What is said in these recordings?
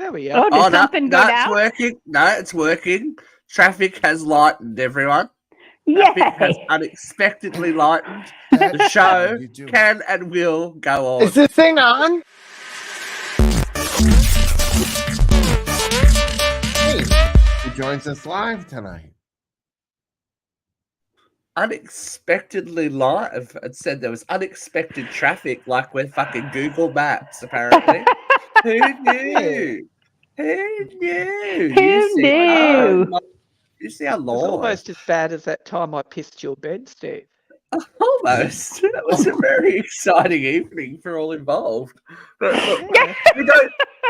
There we are. Oh, did something go no, down? it's working. No, it's working. Traffic has lightened, everyone. Yay! Traffic has unexpectedly lightened. The show can and will go on. Is this thing on? Hey, who joins us live tonight? Unexpectedly live. It said there was unexpected traffic, like we're fucking Google Maps, apparently. Who knew? Who knew? Who knew? You see how It's long? almost as bad as that time I pissed your bed, Steve. Almost. That was a very exciting evening for all involved. But look,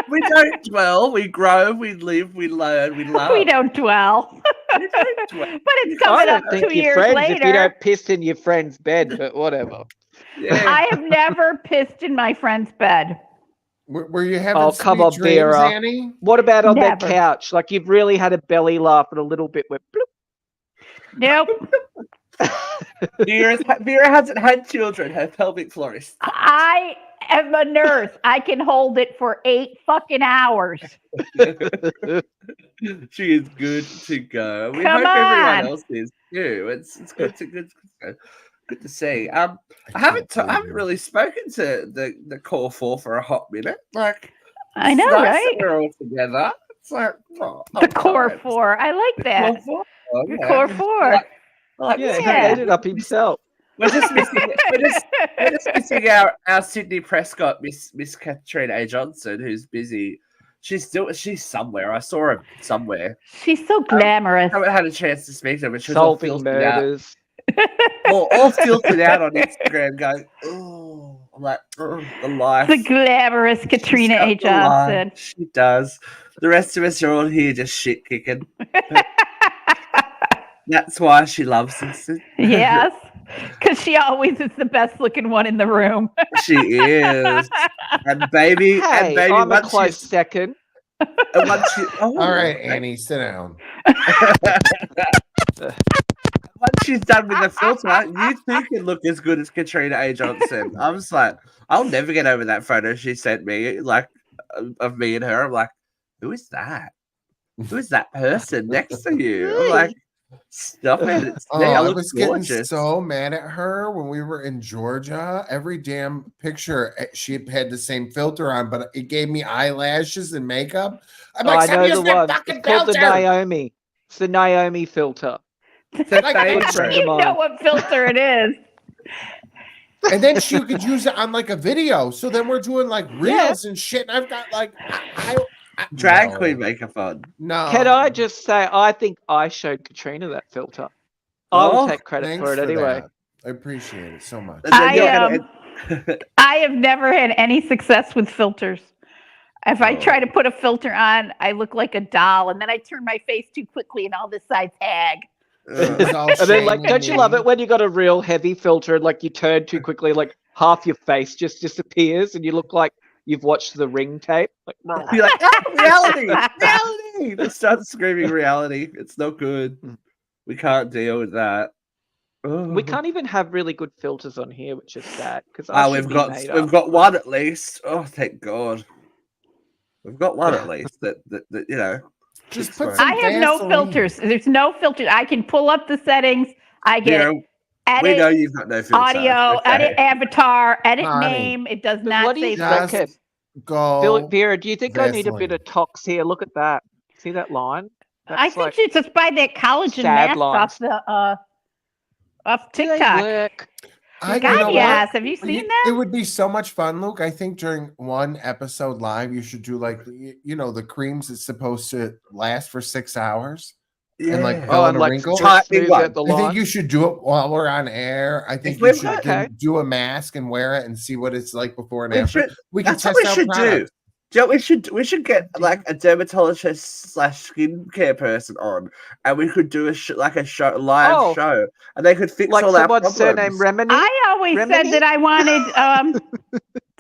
we don't dwell. We grow. We live. We learn. We love. We don't dwell. We don't dwell. But it's coming up 2 years friends later. if you don't piss in your friend's bed, but whatever. Yeah. I have never pissed in my friend's bed. Were you having come sweet on, dreams, Vera. Annie? What about on that Never. couch? Like you've really had a belly laugh and a little bit went bloop. Nope. Vera hasn't had children. Her pelvic floor is. I am a nurse. I can hold it for 8 fucking hours. She is good to go. We Come hope everyone on. else is too. It's good to see. I haven't really spoken to the core four for a hot minute. Like I know, it's nice right? that we're all together. It's like The core four. I like that. Core four. The core four. Like, Yeah, Yeah. he ate it up himself. We're just missing. we're just missing our Sydney Prescott, Miss Katrina A. Johnson, who's busy. She's somewhere. I saw her somewhere. She's so glamorous. I haven't had a chance to speak to her, but she was Solving all filtered out. murders. All filtered out on Instagram, going, "Oh, I'm like, the life." The glamorous Katrina A. She's got the life. Johnson. She does. The rest of us are all here just shit kicking. That's why she loves us. Yes, because she always is the best looking one in the room. She is. And baby, Hey, I'm a close second. All right, Annie, sit down. Once she's done with the filter, you too can look as good as Katrina A. Johnson. I was like, I'll never get over that photo she sent me, like of me and her. I'm like, who is that? Who is that person next to you? I'm like, stop it. It's me. I look was gorgeous. getting so mad at her when we were in Georgia. Every damn picture, she had the same filter on, but it gave me eyelashes and makeup. I'm like, I know the one. fucking It's called the filter. Naomi. It's the Naomi filter. You know what filter it is. And then she could use it on like a video. So then we're doing like reels and shit. And I've got like Drag queen makeup on. No. Can I just say, I think I showed Katrina that filter. I will take credit Thanks for it anyway. that. I appreciate it so much. I have never had any success with filters. If I try to put a filter on, I look like a doll, and then I turn my face too quickly, and all the sides hag. And then, like, don't you love it when you got a real heavy filter and like you turn too quickly, like half your face just disappears, and you look like you've watched the Ring tape? Like, you're like, reality. They start screaming reality. It's not good. We can't deal with that. we can't even have really good filters on here, which is sad because we've got one at least. Oh, thank God. We've got one at least that you know. Just put I have no filters. There's no filters. I can pull up the settings. I get edit, we know you've got no filter. audio, edit avatar, edit Honey. name. It does not what do say you Just reckon? go. Vera, do you think I need a bit Vaseline. of tox here? Look at that. See that line? That's I think it's just by that collagen sad mask lines. off Do they TikTok. work? God, yes. Have you seen that? It would be so much fun, Luke. I think during one episode live, you should do like the creams that's supposed to last for 6 hours. And like fill in a wrinkle. smooth out the I think line. you should do it while we're on air. I think you should do a mask and wear it and see what it's like before and after. We can test out products. Do you know, we should get like a dermatologist / skincare person on, and we could do a live show, and they could fix like all our someone's problems. surname Remini. I always said that I wanted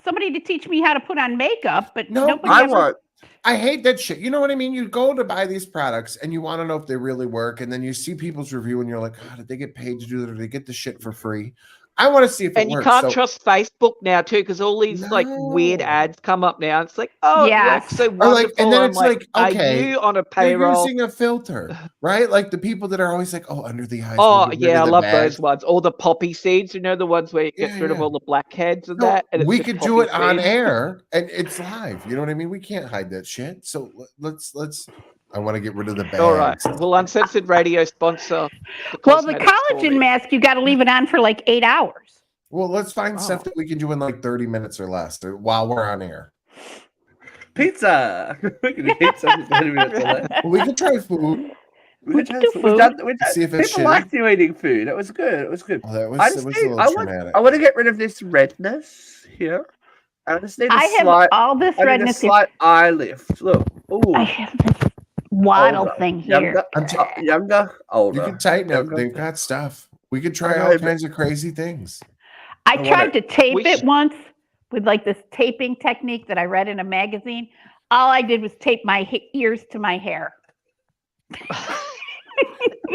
somebody to teach me how to put on makeup, but nobody ever. I hate that shit. You know what I mean? You go to buy these products and you want to know if they really work, and then you see people's review and you're like, oh, did they get paid to do that, or did they get the shit for free? I want to see if it And you works. can't So- trust Facebook now too, because all these like weird No. ads come up now. It's like, oh, it Yes. works so Or wonderful. like, and then I'm it's like, okay, are you on a you're payroll? using a filter, right? Like the people that are always like, oh, under the eyes. Oh we'll get rid yeah, I of the love bags. those ones. All the poppy seeds, you know, the ones where it gets Yeah, rid of yeah. all the blackheads and No, that. And it's we just could do poppy it on seeds. air and it's live. You know what I mean? We can't hide that shit. So let's. I want to get rid of the bags. All right. Well, Uncensored Radio sponsor. Well, the cosmetics for collagen me. mask, you got to leave it on for like 8 hours. Well, let's find Oh. stuff that we can do in like 30 minutes or less while we're on air. Pizza. We can eat pizza for 30 minutes or less. Well, we could try food. We can do food. See if it's People shitty. liked you eating food. It was good. It was good. Oh, that was, I it just was need, a little I want traumatic. to get rid of this redness here. I just need a I have slight, all this I need a redness. slight eye lift. Look. Ooh. I have this waddle Older. thing here. Younger, older. You can tighten Younger. it. They've got stuff. We could try I know, all but- kinds of crazy things. I want tried to tape We it should- once with like this taping technique that I read in a magazine. All I did was tape my ears to my hair.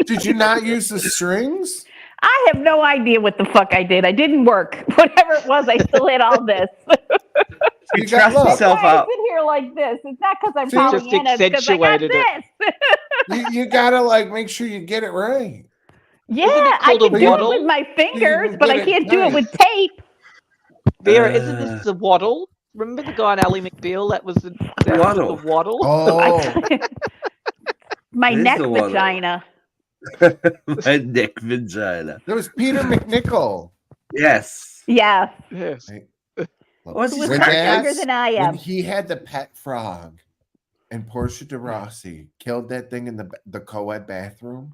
Did you not use the strings? I have no idea what the fuck I did. I didn't work. Whatever it was, I still had all this. You You got trust luck. yourself Why I up. sit here like this? It's not because I'm See, just Pollyanna. It's because I got accentuated this. You gotta like make sure you get it right. Yeah, Isn't it I called a can do it waddle? with my fingers, can but I get it can't do it right. with tape. Vera, isn't this the waddle? Remember the guy in Ally McBeal? That was the Waddle. The waddle. Oh, My It is neck the waddle. vagina. My neck vagina. there was Peter McNichol. Yes. Yeah, Yes. What's who his was When much character? younger that's- than I When am. he had the pet frog, and Portia de Rossi killed that thing in the co-ed bathroom.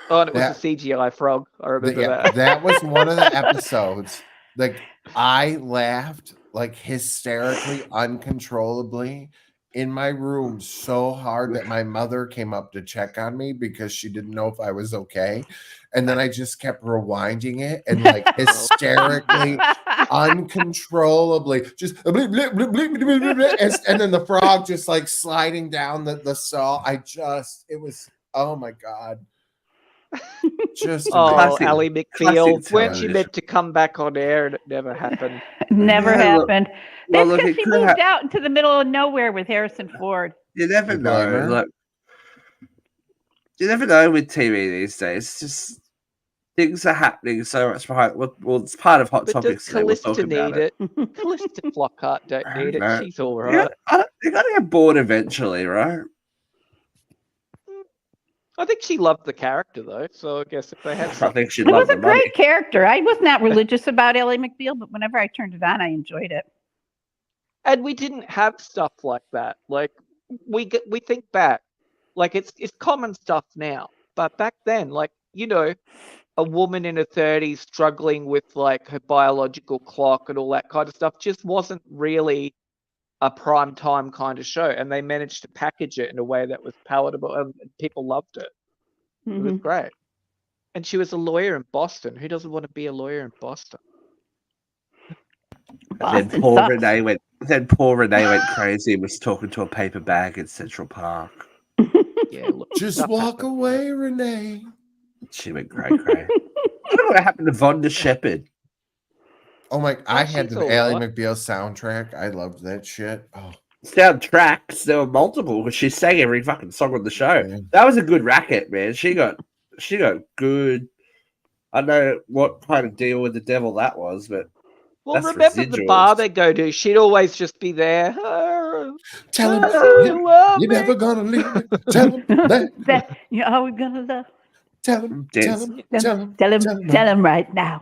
Oh, and it was That- a CGI frog. I remember Yeah, that. that was one of the episodes. Like I laughed like hysterically, uncontrollably in my room so hard that my mother came up to check on me because she didn't know if I was okay. And then I just kept rewinding it and like hysterically, uncontrollably, just bleep, bleep, bleep, bleep, bleep, bleep, bleep, and then the frog just like sliding down the stall. It was, oh my God. Just Oh, Classic- Ally classic McBeal. Weren't you television. meant to come back on air and it never happened? Never Yeah, look- happened. well, That's look, because it she could moved out into the middle of nowhere with Harrison Ford. You never You blame her? know. Like, you never know with TV these days. It's just things are happening so much behind. Well, it's part of Hot But does Topics. Today. We'll Callista talk about need it? Callista Flockhart don't need No. it. She's all You right. you gotta get bored eventually, right? I think she loved the character though, so I guess if they had I something, think she'd It was love a the money. great character. I was not religious about Ally McBeal, but whenever I turned it on, I enjoyed it. and we didn't have stuff like that. Like we think back, like it's common stuff now, but back then, like a woman in her 30s struggling with like her biological clock and all that kind of stuff just wasn't really a prime time kind of show, and they managed to package it in a way that was palatable and people loved it. It was Mhm. great. And she was a lawyer in Boston. Who doesn't want to be a lawyer in Boston? Then Boston poor sucks. Renee went. Then poor Renee went crazy and was talking to a paper bag in Central Park. Yeah, look, just stuff walk happens. away, Renee. She went cray. I don't know what happened to Vonda Shepherd. Oh my! I had she's the all Ally right. McBeal soundtrack. I loved that shit. Oh, Soundtracks, there were multiple because she sang every fucking song on the show. Yeah. That was a good racket, man. She got good. I know what kind of deal with the devil that was, but Well, That's remember the bar residuals. they go to? She'd always just be there. tell him You love you're me. never gonna leave me. Tell him that. That you're always gonna love. Tell him. Tell him. Tell him. Tell him right now.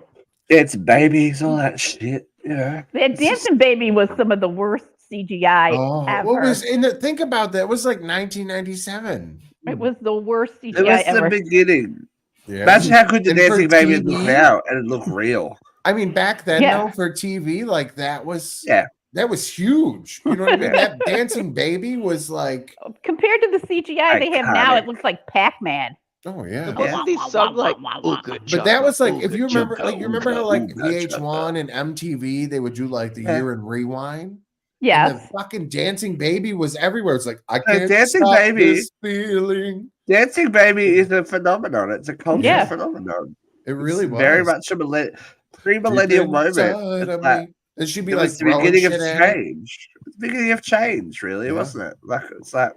it's babies, all that shit. Yeah, That dancing baby was some of the worst CGI Oh, ever. what was in the? Think about that. It was like 1997. It was the worst it CGI was ever. the beginning. Yeah. Imagine how good the And for dancing baby would look TV? now, and it look real. I mean, back then Yeah. though, for TV, like that was Yeah. that was huge. You know what I mean? Yeah. That dancing baby was like, Compared to the CGI they have now, it Iconic. looks like Pac-Man. oh yeah. But wasn't this song like, oh, good But that was like, Choco, if ooh, you good remember, Choco, like you ooh, remember how Choco, like ooh, good VH1 and MTV they would do like the Yeah. year in rewind. And Yes. the fucking dancing baby was everywhere. It's like I The can't Dancing stop Baby- this feeling. Dancing baby is a phenomenon. It's a cultural Yeah. phenomenon. It really It's was very much a millennial. Pre-millennial Deep moment. inside It's of like, me. And she'd be it like was the throwing beginning of shit at it. change. It was the beginning of change, really, Yeah. wasn't it? Like it's like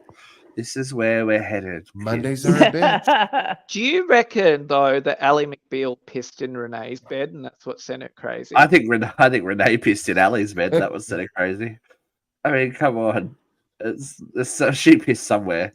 this is where we're headed. Mondays kids. are a bitch. Do you reckon though that Ally McBeal pissed in Renee's bed and that's what sent it crazy? I think Renee pissed in Ali's bed. That was sort of crazy. I mean, come on. She pissed somewhere.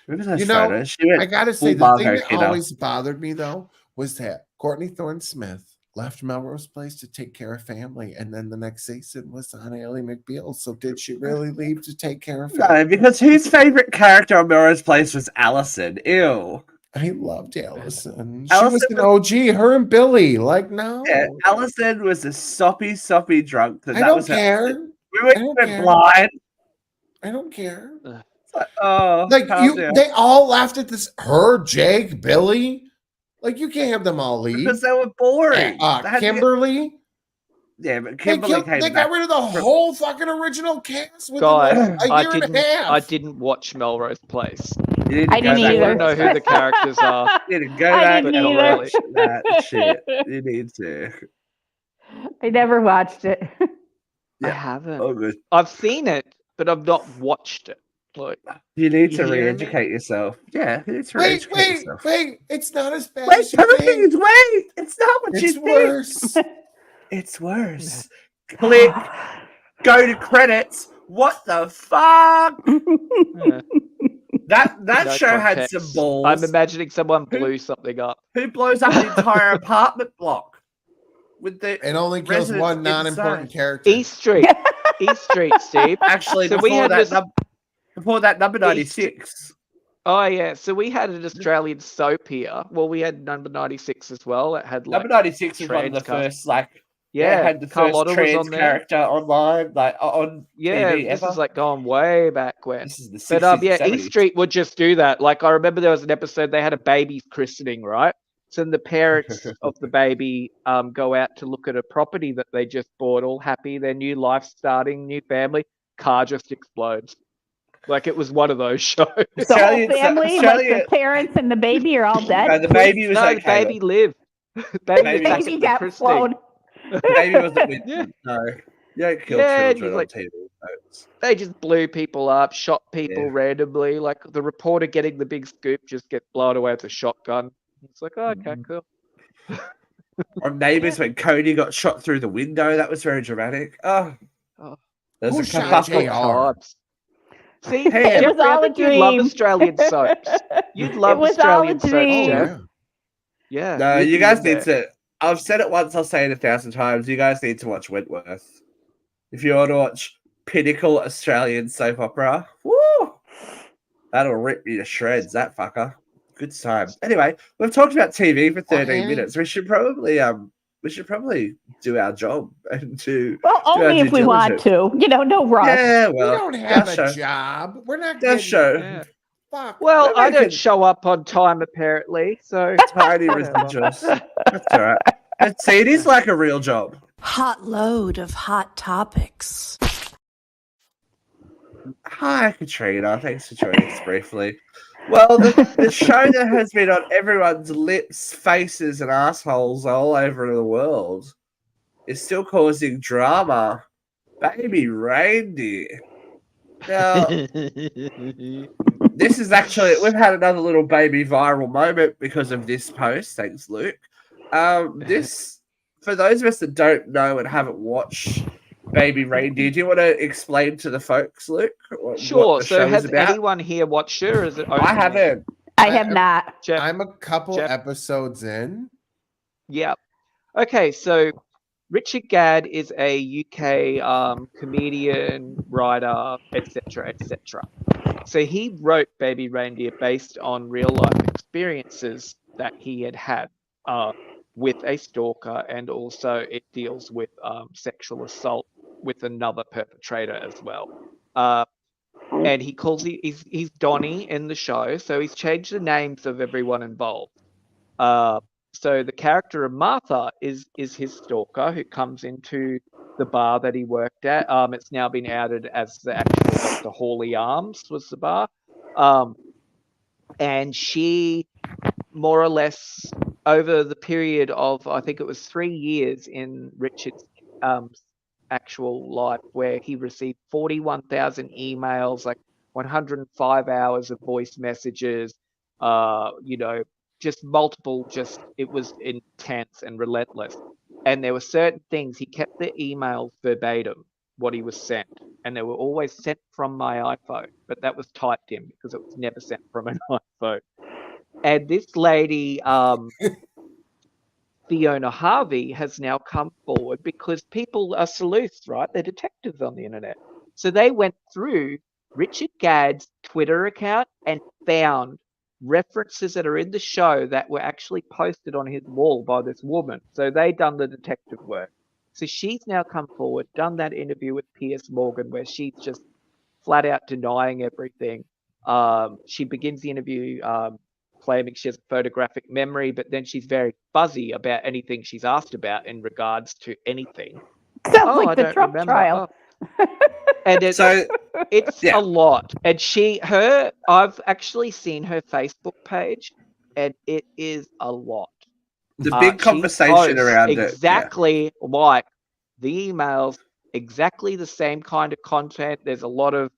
Remember those You know, photos? She went I gotta full say, the thing Margot that Kidder. always bothered me though was that Courtney Thorne-Smith left Melrose Place to take care of family, and then the next season was on Ally McBeal. So did she really leave to take care of family? No, because whose favorite character on Melrose Place was Allison? Ew. I loved Allison. She Allison was an OG. Her and Billy, like no, Yeah, Allison was a soppy drunk. I don't care. We went care. blind. I don't care. It's like, oh, Like calm you, down. they all laughed at this. Her, Jake, Billy. Like you can't have them all leave. Because they were boring. They had to get- Kimberly. Yeah, but Kimberly came They back. got rid of the whole fucking original cast within Guys, a year and a half. I didn't watch Melrose Place. You need to I go didn't back either. I and don't know who the characters are. You need to go I back didn't and either. watch that shit. You need to. I never watched it. I Yeah. haven't. Oh, good. I've seen it, but I've not watched it. Like, You need You to hear me? re-educate yourself. Yeah, you need to Wait, re-educate wait, yourself. wait! It's not as bad Wait, as you Timothy, think. wait! It's not what you It's think. worse. It's worse. Click. Go to credits. What the fuck? yeah, That no show had context. some balls. I'm imagining someone blew something up. Who blows up the entire apartment block with the It only kills residents one non-important inside? character. East Street. East Street, Steve. Actually, So we before had that, this- before that, number 96. Oh yeah, so we had an Australian soap here. Well, we had number 96 as well. It had like Number 96 was one of the trans cast. first, like, yeah, it had the Carlotta first was trans on there. character online, like on Yeah, TV this ever. is like going way back when. This is the 60s But yeah, and East 70s. Street would just do that. Like I remember there was an episode they had a baby's christening, right? So then the parents of the baby go out to look at a property that they just bought, all happy, their new life starting, new family. Car just explodes. Like it was one of those shows. The whole Australian- family, Australia- like the parents and the baby, are all dead. The baby was no, okay. the baby lived. Baby Baby, was back Baby at the got christening. flown. The baby wasn't with Yeah. No. You don't kill Yeah, children just on like- TV. folks. They just blew people up, shot people Yeah. randomly. Like the reporter getting the big scoop just gets blown away with a shotgun. It's like, oh, okay, cool. On Neighbours, when Cody got shot through the window, that was very dramatic. Oh, Oh. there's Who a shot couple. JR? Times. See, Hey, it was Jeffrey, I all a think you'd love dream. Australian soaps. You'd love It was all a Australian soaps, dream. Jeff. Yeah. Yeah. No, you'd you be guys in need there. to. I've said it once. I'll say it 1,000 times. You guys need to watch Wentworth. If you want to watch pinnacle Australian soap opera, woo, that'll rip you to shreds. That fucker. Good time. Anyway, we've talked about TV for 13 Okay. minutes. We should probably do our job and do. Well, our only if due we want to. You know, no rush. Yeah, We well, don't have our a show. job. We're not Our getting show. Yeah. fuck. Well, I Maybe I don't could- show up on time apparently, so Tiny whatever. residuals. That's all right. And see, it is like a real job. Hot load of hot topics. Hi, Katrina. Thanks for joining us briefly. Well, the show that has been on everyone's lips, faces, and assholes all over the world is still causing drama. Baby Reindeer. Now, this is actually, we've had another little baby viral moment because of this post. Thanks, Luke. This, for those of us that don't know and haven't watched Baby Reindeer, do you want to explain to the folks, Luke? What Sure. the So show is has about? anyone here watched it, or is it? I only me? haven't. I have not. Jeff, I'm a couple Jeff- episodes in. Yeah. Okay, so Richard Gadd is a UK comedian, writer, etc., etc. So he wrote Baby Reindeer based on real life experiences that he had had with a stalker, and also it deals with sexual assault with another perpetrator as well. And he calls he's Donnie in the show, so he's changed the names of everyone involved. So the character of Martha is his stalker who comes into the bar that he worked at. It's now been outed as the actual Dr. Hawley Arms was the bar. And she more or less over the period of, I think it was 3 years in Richard's actual life, where he received 41,000 emails, like 105 hours of voice messages, just multiple, it was intense and relentless. And there were certain things, he kept the emails verbatim, what he was sent. And they were always sent from my iPhone, but that was typed in because it was never sent from an iPhone. And this lady, Fiona Harvey, has now come forward because people are sleuths, right? They're detectives on the internet. So they went through Richard Gadd's Twitter account and found references that are in the show that were actually posted on his wall by this woman. So they done the detective work. So she's now come forward, done that interview with Piers Morgan, where she's just flat out denying everything. She begins the interview claiming she has a photographic memory, but then she's very fuzzy about anything she's asked about in regards to anything. Sounds like the Trump trial. And it's a lot. And I've actually seen her Facebook page, and it is a lot. The big conversation around exactly like the emails, exactly the same kind of content. There's a lot of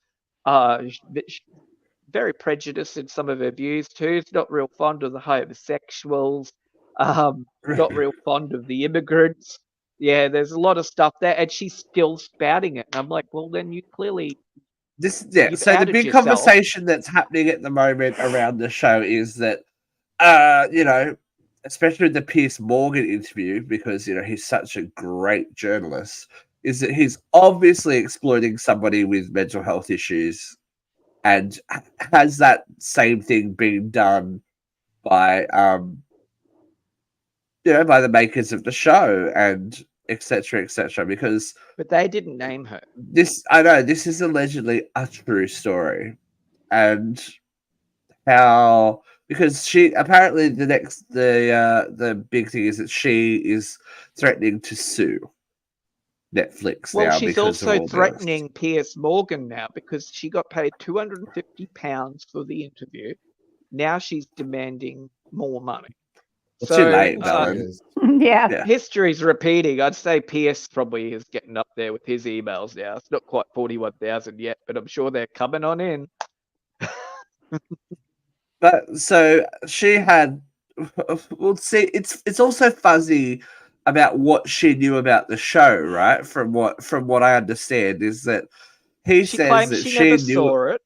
very prejudiced in some of her views too. She's not real fond of the homosexuals, not real fond of the immigrants. Yeah, there's a lot of stuff there, and she's still spouting it. And I'm like, well, then you clearly so the big conversation that's happening at the moment around the show is that, especially the Piers Morgan interview, because he's such a great journalist, is that he's obviously exploiting somebody with mental health issues. And has that same thing been done by, by the makers of the show and et cetera, because... But they didn't name her. This is allegedly a true story. And because she, apparently the big thing is that she is threatening to sue Netflix now. Well, she's also threatening Piers Morgan now because she got paid £250 for the interview. Now she's demanding more money. Well, too late, yeah. History's repeating. I'd say Piers probably is getting up there with his emails now. It's not quite 41,000 yet, but I'm sure they're coming on in. But so she had. We'll see. It's also fuzzy about what she knew about the show, right? From what I understand is that she says that she never knew, saw it.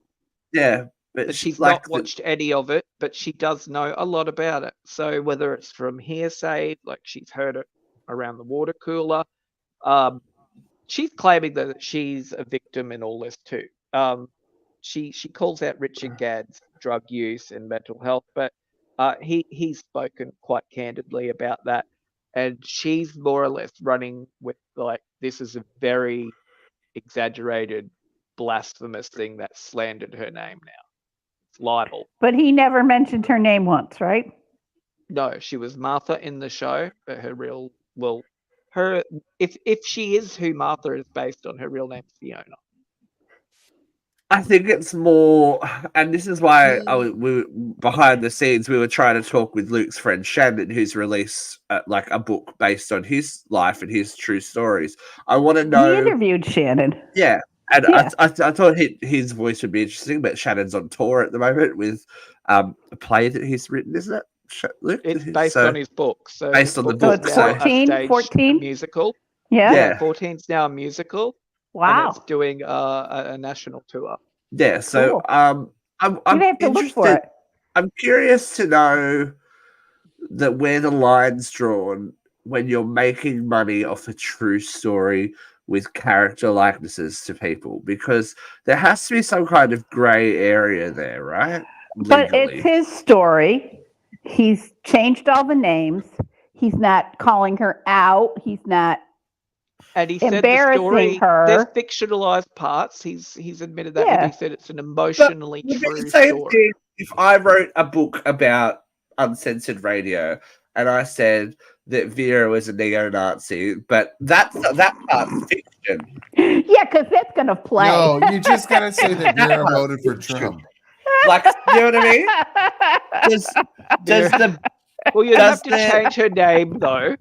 Yeah, but she's not watched any of it, but she does know a lot about it. So whether it's from hearsay, like she's heard it around the water cooler, she's claiming that she's a victim in all this too. She calls out Richard Gadd's drug use and mental health, but he's spoken quite candidly about that. And she's more or less running with like, this is a very exaggerated, blasphemous thing that slandered her name now. It's libel. But he never mentioned her name once, right? No, she was Martha in the show, but if she is who Martha is based on, her real name's Fiona. I think it's more, and this is why we behind the scenes we were trying to talk with Luke's friend Shannon, who's released like a book based on his life and his true stories. I want to know. He interviewed Shannon. Yeah, and yeah. I thought his voice would be interesting, but Shannon's on tour at the moment with a play that he's written, isn't it, Luke? It's based on his book. So based on the book. So it's 14 musical. Yeah. 14's now a musical. Wow. And it's doing a national tour. Yeah, so cool. I'm have to look for it. I'm curious to know that where the line's drawn when you're making money off a true story with character likenesses to people, because there has to be some kind of grey area there, right? But it's his story. He's changed all the names. He's not calling her out. He's not. And he said the story, there's fictionalized parts. He's admitted that, but he said it's an emotionally true story. If I wrote a book about Uncensored Radio and I said that Vera was a neo-Nazi, but that part's fiction. Yeah, because that's going to play. No, you just got to say that Vera voted for Trump. Like, you know what I mean? Well, you'd have to change her name though.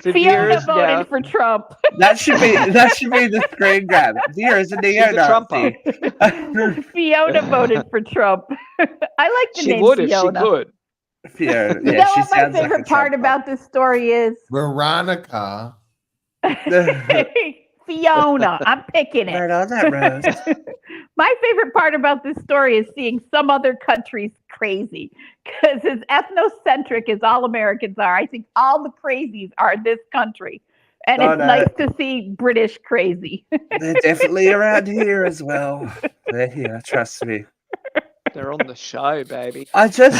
Fiona Vera's voted now- for Trump. That should be the screen grab. Vera's a She's a neo-Nazi. Fiona voted for Trump. I like the She name would if Fiona. she could. Fiona, You yeah, know she what my sounds like favorite a part Trump about this story is? Veronica. Fiona. I'm picking Right it. on that rose. My favorite part about this story is seeing some other countries crazy. Because as ethnocentric as all Americans are, I think all the crazies are this country. And Oh, it's no. nice to see British crazy. They're definitely around here as well. They're here, trust me. They're on the show, baby. I just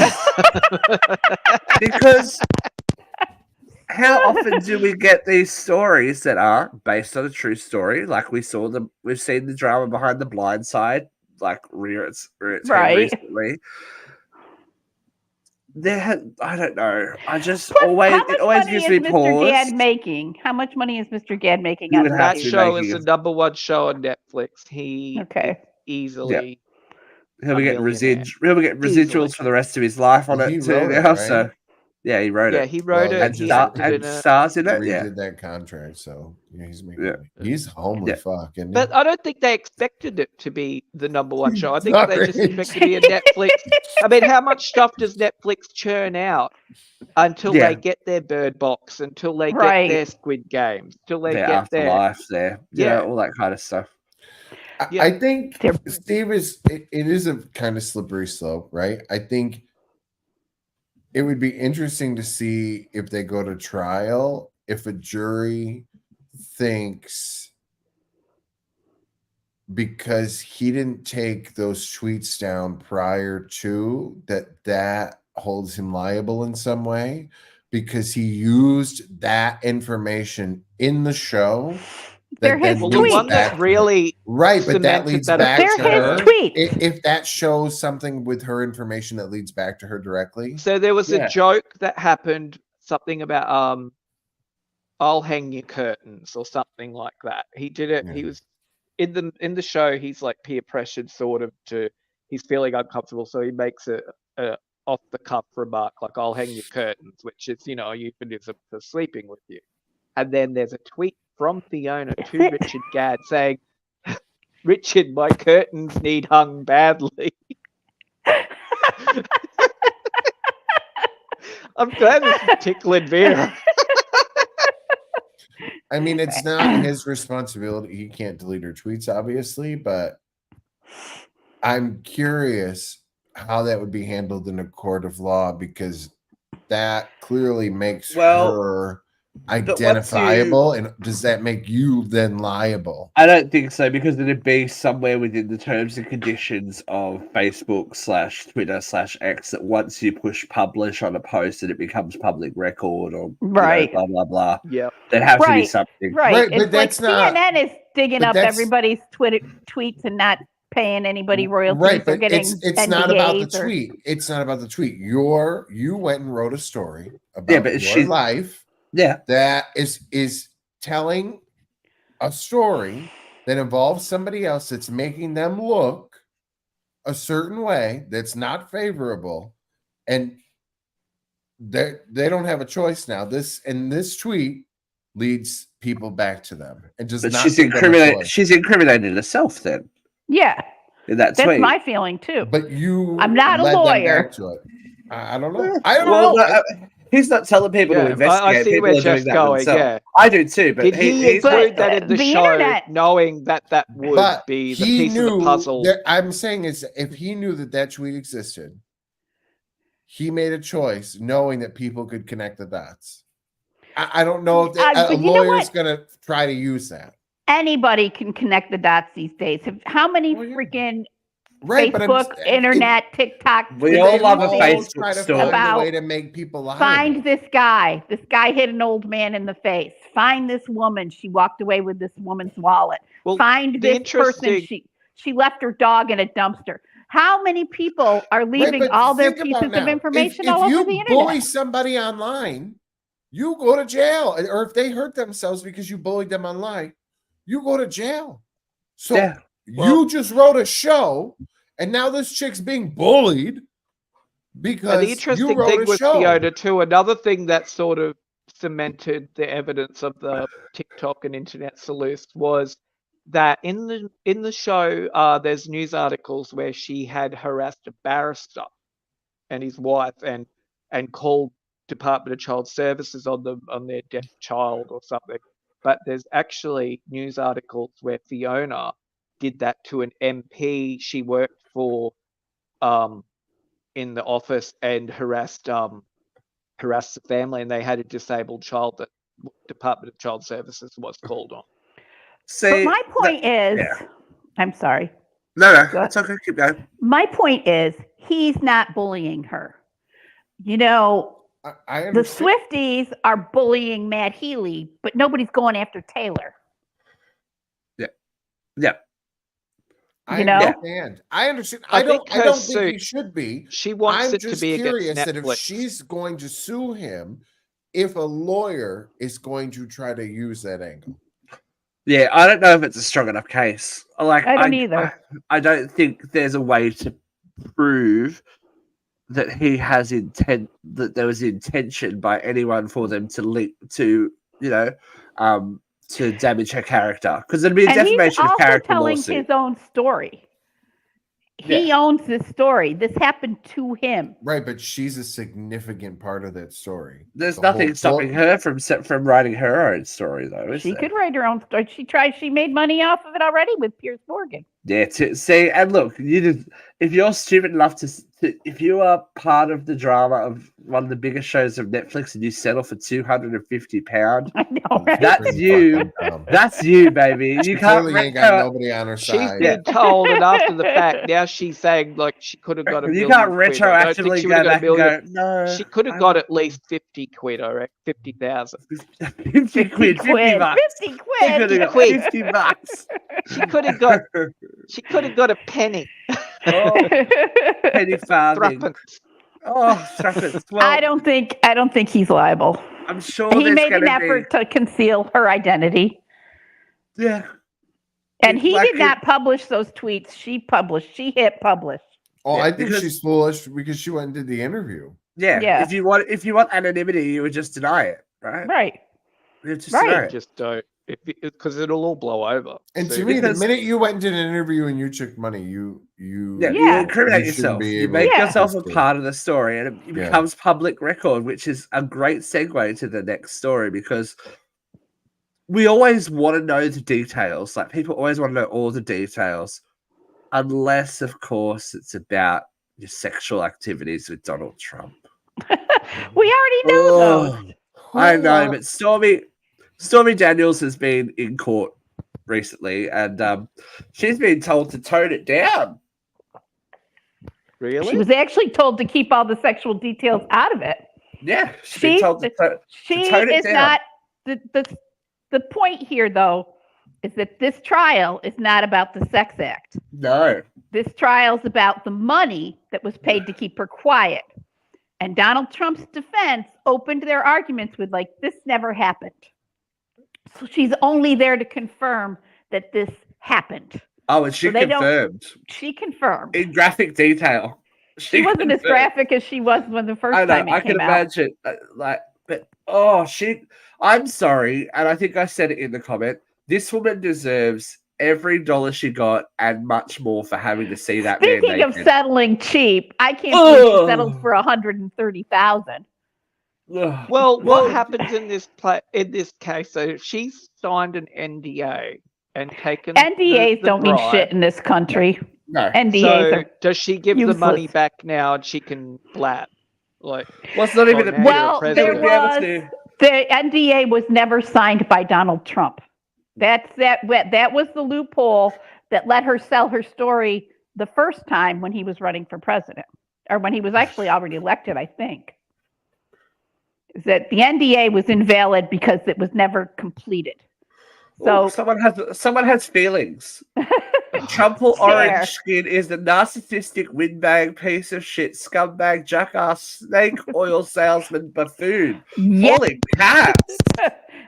because how often do we get these stories that are based on a true story? Like we've seen the drama behind The Blind Side, like rear its head Right. recently. I don't know. I just Plus, always how much it always money gives is me Mr. pause. Gad making? How much money is Mr. Gad making You on would this have That to TV? show making is the it. number one show on Netflix. He Okay. easily. He'll be a getting millionaire. residuals Easily. for the rest of his life on Well, it he too wrote it, now. right? So yeah, he wrote Yeah, it he wrote Well, it. and, He star- acted and in it. stars in He it. Yeah, redid that contract, so yeah, he's making Yeah. money. He's homely Yeah. fuck, isn't he? But I don't think they expected it to be the number one show. I think Not they just really. expected to be a Netflix. I mean, how much stuff does Netflix churn out until Yeah. they get their Bird Box, until they Right. get their Squid Games, until they their get their afterlife there. Yeah. All that kind of stuff. Yeah. I think They're- Steve it is a kind of slippery slope, right? I think it would be interesting to see if they go to trial, if a jury thinks because he didn't take those tweets down prior to that holds him liable in some way because he used that information in the show. They're his well, the tweets. one that really Right, but that cemented leads that back They're to his her. tweets. If that shows something with her information that leads back to her directly. So there was Yeah. a joke that happened, something about I'll hang your curtains or something like that. He did it. Yeah. He was in the show. He's like peer pressured, sort of. He's feeling uncomfortable, so he makes a off the cuff remark like "I'll hang your curtains," which is a euphemism for sleeping with you. And then there's a tweet from Fiona to Richard Gadd saying, "Richard, my curtains need hung badly." I'm glad this is tickling Vera. I mean, it's not his responsibility. He can't delete her tweets, obviously, but I'm curious how that would be handled in a court of law because that clearly makes her identifiable. And does that make you then liable? I don't think so because it'd be somewhere within the terms and conditions of Facebook/Twitter/X that once you push publish on a post that it becomes public record or Right. blah blah blah. Yeah. There'd have to be Right. something. Right. Right, but It's like that's not- CNN is digging but up that's- everybody's Twitter tweets and not paying anybody royalties Right, or but getting it's not about the NDAs or- tweet. It's not about the tweet. You went and wrote a story about Yeah, but your she's- life Yeah. that is telling a story that involves somebody else that's making them look a certain way that's not favorable, and they don't have a choice now. This tweet leads people back to them and just But not she's give them a incriminated. choice. She's incriminated herself then Yeah, in that that's tweet. my feeling too. But you, I'm not a led them lawyer. back to it. I don't know. I don't Well, know. he's not telling people to Yeah, investigate. I see people where are doing Jeff's that going. themselves. Yeah. I do too. But Did he he's not- include that in the the show, internet- knowing that would But be the he piece of knew the puzzle? that I'm saying is if he knew that tweet existed, he made a choice knowing that people could connect the dots. I don't know if a but you know lawyer is what? going to try to use that. Anybody can connect the dots these days. How many Well, yeah. freaking Right, but Facebook, internet, TikTok, We Twitter, all they love a all Facebook try to story. find About- a way to make people lie. find this guy. This guy hit an old man in the face. Find this woman. She walked away with this woman's wallet. Well, Find the this person. interesting- She left her dog in a dumpster. How many people are leaving but all their think about pieces of now. information if all over you the internet? bully somebody online, you go to jail. Or if they hurt themselves because you bullied them online, you go to jail. So Yeah. you just wrote a show, and now this chick's being bullied. because the you interesting wrote thing a with show. Fiona too, another thing that sort of cemented the evidence of the TikTok and internet sleuths was that in the show, there's news articles where she had harassed a barrister and his wife and called Department of Child Services on their deaf child or something. But there's actually news articles where Fiona did that to an MP she worked for in the office and harassed the family, and they had a disabled child that Department of Child Services was called on. But my point is, I'm sorry. No, it's okay. Keep going. My point is, he's not bullying her. You know, I the understand. Swifties are bullying Matt Healy, but nobody's going after Taylor. Yeah. I You know? understand. I understand. I I don't think her think he suit- should be. She wants I'm it to just be curious against that if Netflix. she's going to sue him, if a lawyer is going to try to use that angle. Yeah, I don't know if it's a strong enough case. Like, I don't either. I don't think there's a way to prove that he has intent, that there was intention by anyone for them to link to, to damage her character, because it'd be a And he's defamation of also character telling lawsuit. his own story. He owns this story. This happened to him. Right, but she's a significant part of that story. There's The nothing whole stopping her from writing her own story, though. Is She there? could write her own story. She made money off of it already with Piers Morgan. Yeah, see, and look, if you're stupid enough if you are part of the drama of one of the biggest shows of Netflix and you settle for £250, I know, right? that's pretty you. fucking dumb. That's you, baby. She You can't clearly ain't got retro. nobody on her She's side. been told, and after the fact, now she's saying like she could have got a You million can't quid. I don't think retroactively she go would have got a back and million. go, no. She could have got at least 50 quid, I reckon. 50,000. 50 quid, 50 bucks. 50 You quid. could have got quid. 50 bucks. She could have got. She could have got a penny. Oh, penny farthing. Threepence. Oh, threepence. Well, I don't think he's liable. I'm sure He there's made an gonna be- effort to conceal her identity. Yeah. And he Like did not publish those tweets. She published. She hit publish. Oh, Yeah, I think because- she's foolish because she went and did the interview. Yeah. Yeah. If you want anonymity, you would just deny it, right? Right. You just Right. deny it. Just don't. Because it'll all blow over. And So to me, the because- minute you went and did an interview and you took money, you Yeah, Yeah. you incriminate You shouldn't yourself. be You able make to yourself a post it. part of the story, and it Yeah. becomes public record, which is a great segue to the next story because we always want to know the details. Like people always want to know all the details, unless, of course, it's about your sexual activities with Donald Trump. We already know those. I know, but Stormy Daniels has been in court recently, and she's been told to tone it down. Really? She was actually told to keep all the sexual details out of it. Yeah, she's been told to She tone it is down. not the point here, though, is that this trial is not about the sex act. No. This trial is about the money that was paid to keep her quiet. And Donald Trump's defense opened their arguments with, like, this never happened. So she's only there to confirm that this happened. Oh, and she So they don't- confirmed She confirmed. in graphic detail. She wasn't as confirmed. graphic as she was when the first I know. time it I came can out. imagine. I'm sorry, and I think I said it in the comment. This woman deserves every dollar she got and much more for having to see that man Speaking of naked. settling cheap, I can't believe Ugh. she settled for $130,000. Ugh. Well, what happens in this case? So if she's signed an NDA and taken NDAs the don't mean bribe, shit in this country. No. NDAs So are does she give the money useless. back now and she can blab? Like, Well, it's not even oh, a now Well, you're a there president. was the NDA was never signed by Donald Trump. That was the loophole that let her sell her story the first time when he was running for president, or when he was actually already elected, I think. Is that the NDA was invalid because it was never completed. So Ooh, someone has feelings. Trumpal Fair. Orange Skin is the narcissistic windbag piece of shit, scumbag, jackass, snake oil salesman, buffoon. yeah, Holy cats!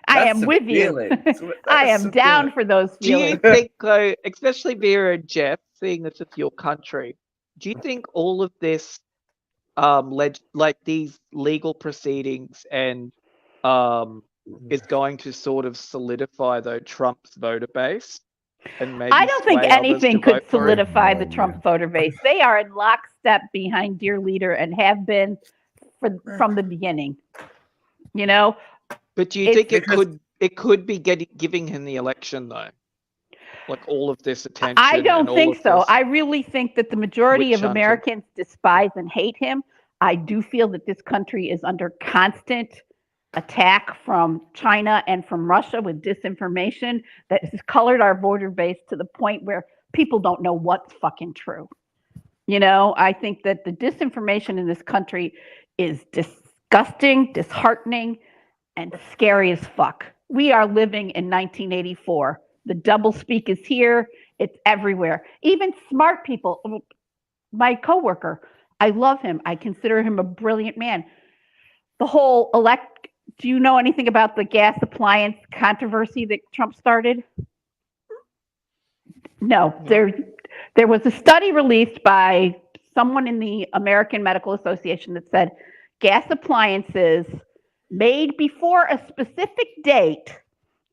I That's am some with you. feelings. I That's am some down feelings. for those Do you feelings. think, though, especially Vera and Jeff, seeing this with your country, do you think all of this like these legal proceedings and is going to sort of solidify though Trump's voter base and maybe I don't think sway others to anything could vote for him? solidify No the idea. Trump voter base. They are in lockstep behind dear leader and have been from the beginning. You know, But do you It's think because- it could be giving him the election though? Like all of this attention. I don't and all think of so. this I really think that the majority witch of hunting. Americans despise and hate him. I do feel that this country is under constant attack from China and from Russia with disinformation that has colored our border base to the point where people don't know what's fucking true. You know, I think that the disinformation in this country is disgusting, disheartening, and scary as fuck. We are living in 1984. The doublespeak is here. It's everywhere. Even smart people. My coworker, I love him. I consider him a brilliant man. The whole do you know anything about the gas appliance controversy that Trump started? No. There was a study released by someone in the American Medical Association that said gas appliances made before a specific date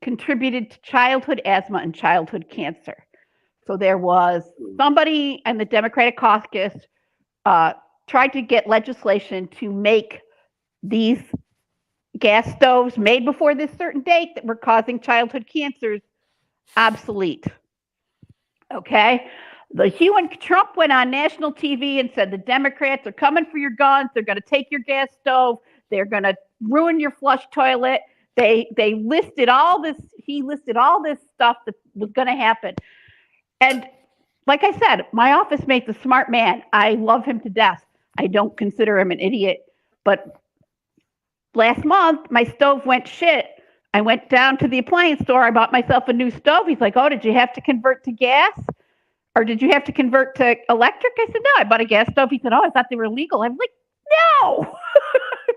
contributed to childhood asthma and childhood cancer. So there was somebody in the Democratic caucus tried to get legislation to make these gas stoves made before this certain date that were causing childhood cancers obsolete. Okay? The Hugh and Trump went on national TV and said the Democrats are coming for your guns. They're going to take your gas stove. They're going to ruin your flush toilet. They listed all this. He listed all this stuff that was going to happen. And like I said, my office mate's a smart man. I love him to death. I don't consider him an idiot. But last month, my stove went shit. I went down to the appliance store. I bought myself a new stove. He's like, oh, did you have to convert to gas? Or did you have to convert to electric? I said, no, I bought a gas stove. He said, oh, I thought they were illegal. I was like, no,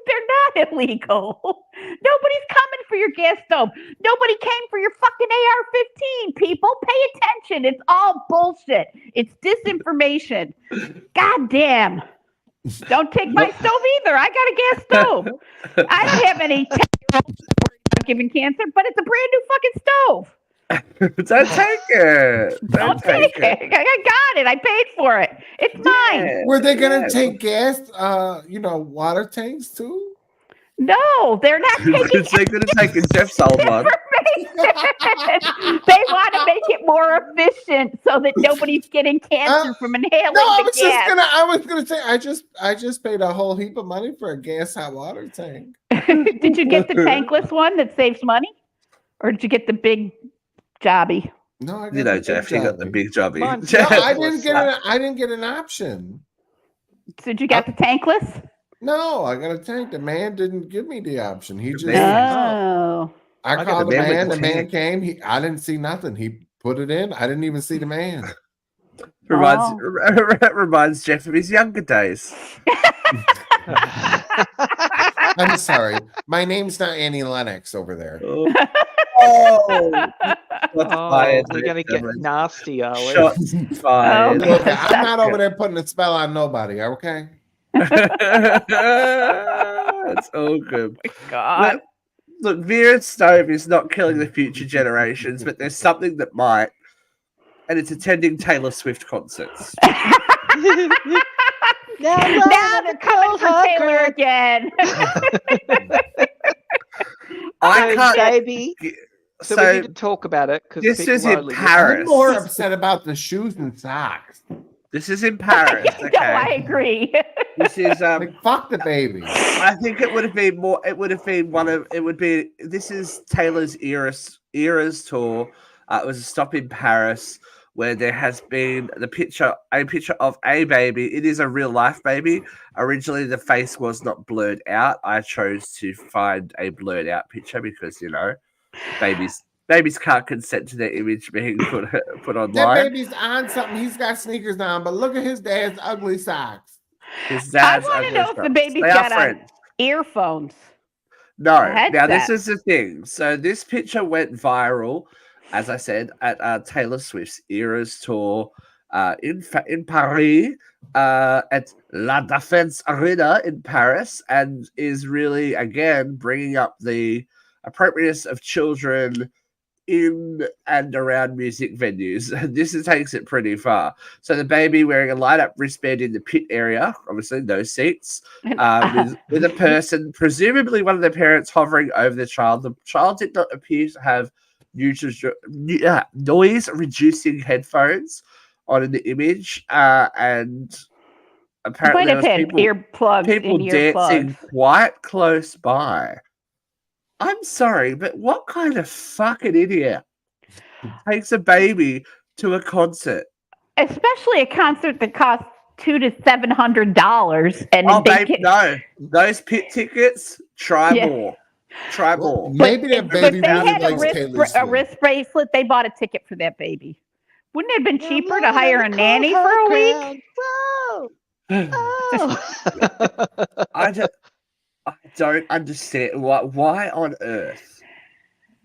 they're not illegal. Nobody's coming for your gas stove. Nobody came for your fucking AR-15, people. Pay attention. It's all bullshit. It's disinformation. God damn. Don't take my stove either. I got a gas stove. I don't have any 10-year-olds giving cancer, but it's a brand new fucking stove. Don't take it. Don't take it. I got it. I paid for it. It's mine. Yeah, Were they gonna yeah. take gas, water tanks too? No, they're not taking They're going to take a Jeff's old one. information. They want to make it more efficient so that nobody's getting cancer from inhaling No, I the was gas. just gonna say I just paid a whole heap of money for a gas hot water tank. Did you get the tankless one that saves money? Or did you get the big jobby? No, I got You know, the big Jeff, you got the jobby. big jobby. Mine's No, Jeff. I didn't get an option. Did you get the tankless? No, I got a tank. The man didn't give me the option. He just Oh. I got called the the man with man. the The man tank. came. I didn't see nothing. He put it in. I didn't even see the man. Reminds Jeff of his younger days. I'm sorry. My name's not Annie Lennox over there. Oh, Oh, we're gonna get nasty, are we? Shots fired. Oh. Look, I'm not over there putting a spell on nobody. Okay. It's all good. God. Look, Vera's stove is not killing the future generations, but there's something that might, and it's attending Taylor Swift concerts. Now they're coming for Taylor again. I can't. baby. So, we So need to talk about it because this is in I'm Paris. more upset about the shoes and socks. This is in Paris. No, I Okay. agree. This is Like, fuck the baby. I think it would have been more. It would have been one of. It would be. This is Taylor's Eras tour. It was a stop in Paris where there has been a picture of a baby. It is a real life baby. Originally, the face was not blurred out. I chose to find a blurred out picture because babies can't consent to their image being put That online. baby's on something. He's got sneakers on, but look at his dad's ugly socks. His I dad's want to ugly know if the socks. baby's They are got on friends. earphones. No, a now this headset. is the thing. So this picture went viral, as I said, at Taylor Swift's Eras tour. in Paris at La Défense Arena in Paris, and is really again bringing up the appropriateness of children in and around music venues. This takes it pretty far. So the baby wearing a light-up wristband in the pit area, obviously no seats, with a person, presumably one of the parents, hovering over the child. The child did not appear to have noise-reducing headphones on in the image, and apparently Might there have was had earplugs people in dancing earplugs. quite close by. I'm sorry, but what kind of fucking idiot takes a baby to a concert? Especially a concert that costs $200 to $700, and Oh, they babe, get, no. Those pit tickets, try Yeah. more. Try Well, more. maybe that but baby they really had a likes Taylor Swift. wrist bracelet. They bought a ticket for that baby. Wouldn't it have been cheaper to hire a nanny for a week? I don't understand why on earth,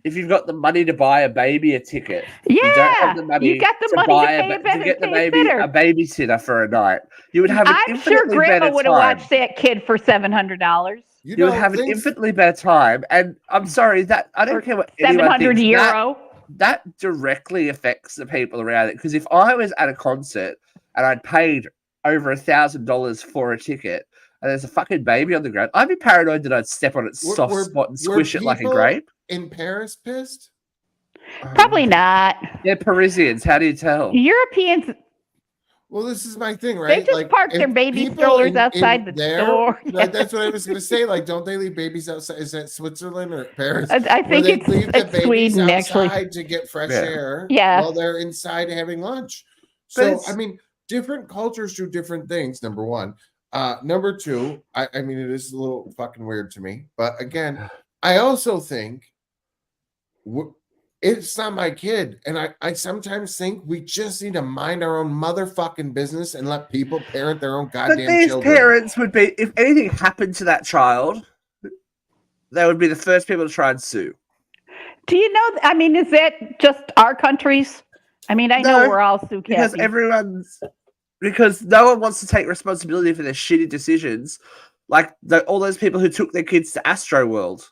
if you've got the money to buy a baby a ticket, you don't have Yeah, the money you got the to money buy to pay to get the pay a baby sitter. a babysitter for a night. You would have an I'm sure infinitely Grandma better would have time. watched that kid for $700 You would have an infinitely better time. And I'm sorry that I don't or care what anyone 700 thinks. euro. That directly affects the people around it. Because if I was at a concert and I'd paid over $1,000 for a ticket and there's a fucking baby on the ground, I'd be paranoid that I'd step on its soft spot and squish it like a people grape. In Paris pissed? Probably not. They're Parisians. How do you tell? Europeans, Well, this is my thing, right? they just park their if baby people strollers outside the there, store. Right, that's what I was going to say. Like, don't they leave babies outside? Is that Switzerland or Paris? I Where think they it's leave the babies Sweden, actually. outside to get fresh Yeah. air Yeah. while they're inside having lunch. But So, it's- I mean, different cultures do different things, number one. Number two, I mean, it is a little fucking weird to me. But again, I also think it's not my kid. And I sometimes think we just need to mind our own motherfucking business and let people parent their own But goddamn these children. parents would be, if anything happened to that child, they would be the first people to try and sue. Do you know? I mean, is that just our countries? I mean, I know No, we're all sue Because because no one wants to take responsibility for their shitty decisions. Like all those people who took their kids to Astro World.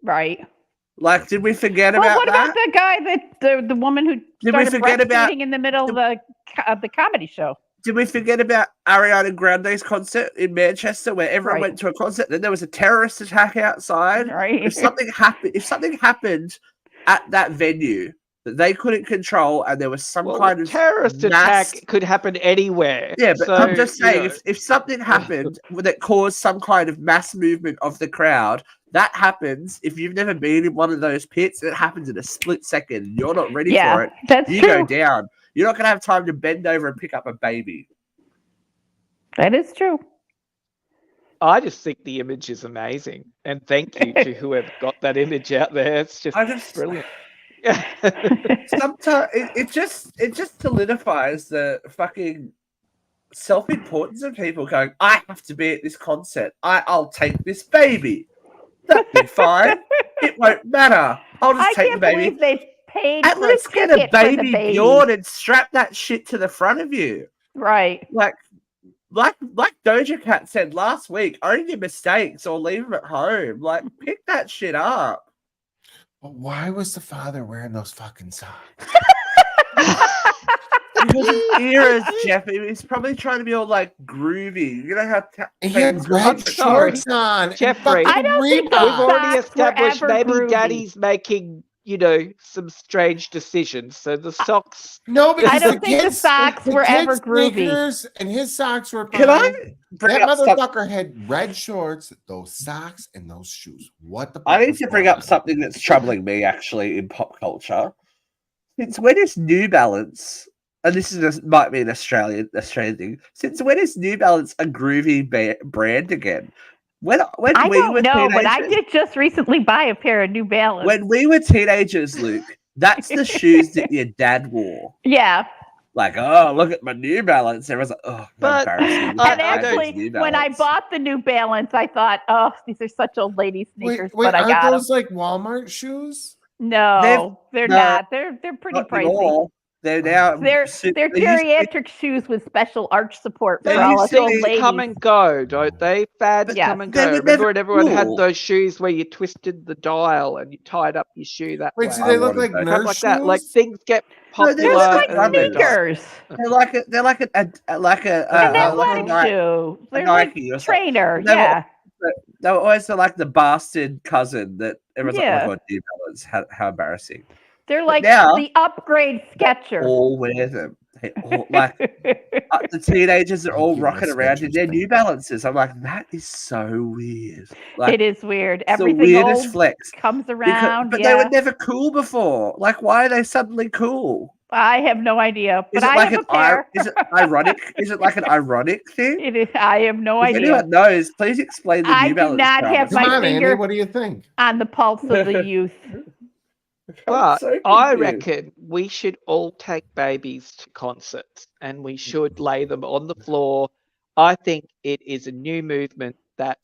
right. Like, did we forget Well, about what that? about the guy that the woman who Did we started forget about- breastfeeding in the middle of the comedy show? Did we forget about Ariana Grande's concert in Manchester, where everyone Right. went to a concert? Then there was a terrorist attack outside. Right. If something happened at that venue that they couldn't control, and there was some kind of terrorist mass- attack could happen anywhere. Yeah, but So, I'm just you saying, know, if something happened that caused some kind of mass movement of the crowd, that happens. If you've never been in one of those pits, it happens in a split second. You're not ready for Yeah, it. that's You true. go down. You're not going to have time to bend over and pick up a baby. That is true. I just think the image is amazing, and thank you to whoever got that image out there. It's just I just brilliant. sometimes it just solidifies the fucking self-importance of people going, I have to be at this concert. I'll take this baby. That'll be fine. It won't matter. I'll just I take can't the baby. believe they paid At for least a get a ticket for the baby baby. Bjorn and strap that shit to the front of you. Right. Like Doja Cat said last week, own your mistakes or leave them at home. Like, pick that shit up. But why was the father wearing those fucking socks? Because his ears, Jeff, he's probably trying to be all like groovy. You know how He had things- red sorry. shorts on. and Jeffrey, I don't think Reebok. those We've already socks were established ever maybe groovy. Daddy's making, some strange decisions. So the socks. No, because I don't the think the kids- socks the were kids' ever groovy. sneakers and his socks were Can fine. I bring That up something? motherfucker had red shorts, those socks, and those shoes. What the? I fuck need was to bring going up on? something that's troubling me actually in pop culture. Since when is New Balance, and might be an Australian thing, since when is New Balance a groovy brand again? When I we don't were know, but I teenagers- did just recently buy a pair of New Balance. When we were teenagers, Luke, that's the shoes that your dad wore. Yeah. Like, oh, look at my New Balance. Everyone's like, oh, But embarrassing. I- And I don't- actually, when I bought the New Balance, I thought, oh, these are such old lady sneakers, Wait, but I aren't got them. those like Walmart shoes? No, they're no, not. They're pretty not pricey. anymore. They're now They're they used to be- geriatric shoes with special arch support for They all used us to old be- ladies. come and go, don't they? Fads Yes. come and They go. were Remember never when everyone had cool. those shoes where you twisted the dial and you tied up your shoe that Wait, way? so they look wanted like those. Crap nurse like that. Like shoes? things get No, they They're look popular like like and they die. sneakers. They're like a like An a athletic Nike, shoe. a They're like Nike or something. trainer. They were, Yeah. they were always like the bastard cousin that everyone's like, Yeah. oh my god, New Balance, how embarrassing. They're But like now the upgrade Sketcher. all wear them. They all, like the teenagers are all Give me rocking around in Skechers, their baby. New Balances. I'm like, that is so weird. Like It is weird. it's the Everything weirdest old flex. comes Because, around. but Yeah. they were never cool before. Like, why are they suddenly cool? I have no idea. But Is it I like have an a pair. is it ironic? Is it like an ironic thing? It is, I have no If idea. anyone knows, please explain the I New do Balance. not drama. have Come my on, Andy. finger- What do you think? On the pulse of the youth. I'm But so I confused. reckon we should all take babies to concerts and we should lay them on the floor. I think it is a new movement that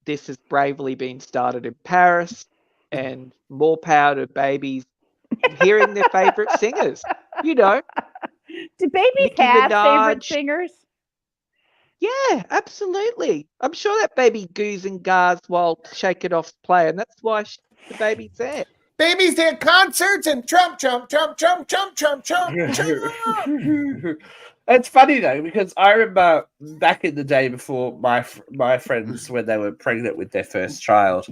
this has bravely been started in Paris, and more power to babies hearing their favorite singers. You know, Do babies Nicki have favorite Minaj. singers? yeah, absolutely. I'm sure that baby goos and gars while Shake It Off's playing. That's why the baby's there. Babies at concerts and Trump. It's funny though because I remember back in the day before my friends when they were pregnant with their first child,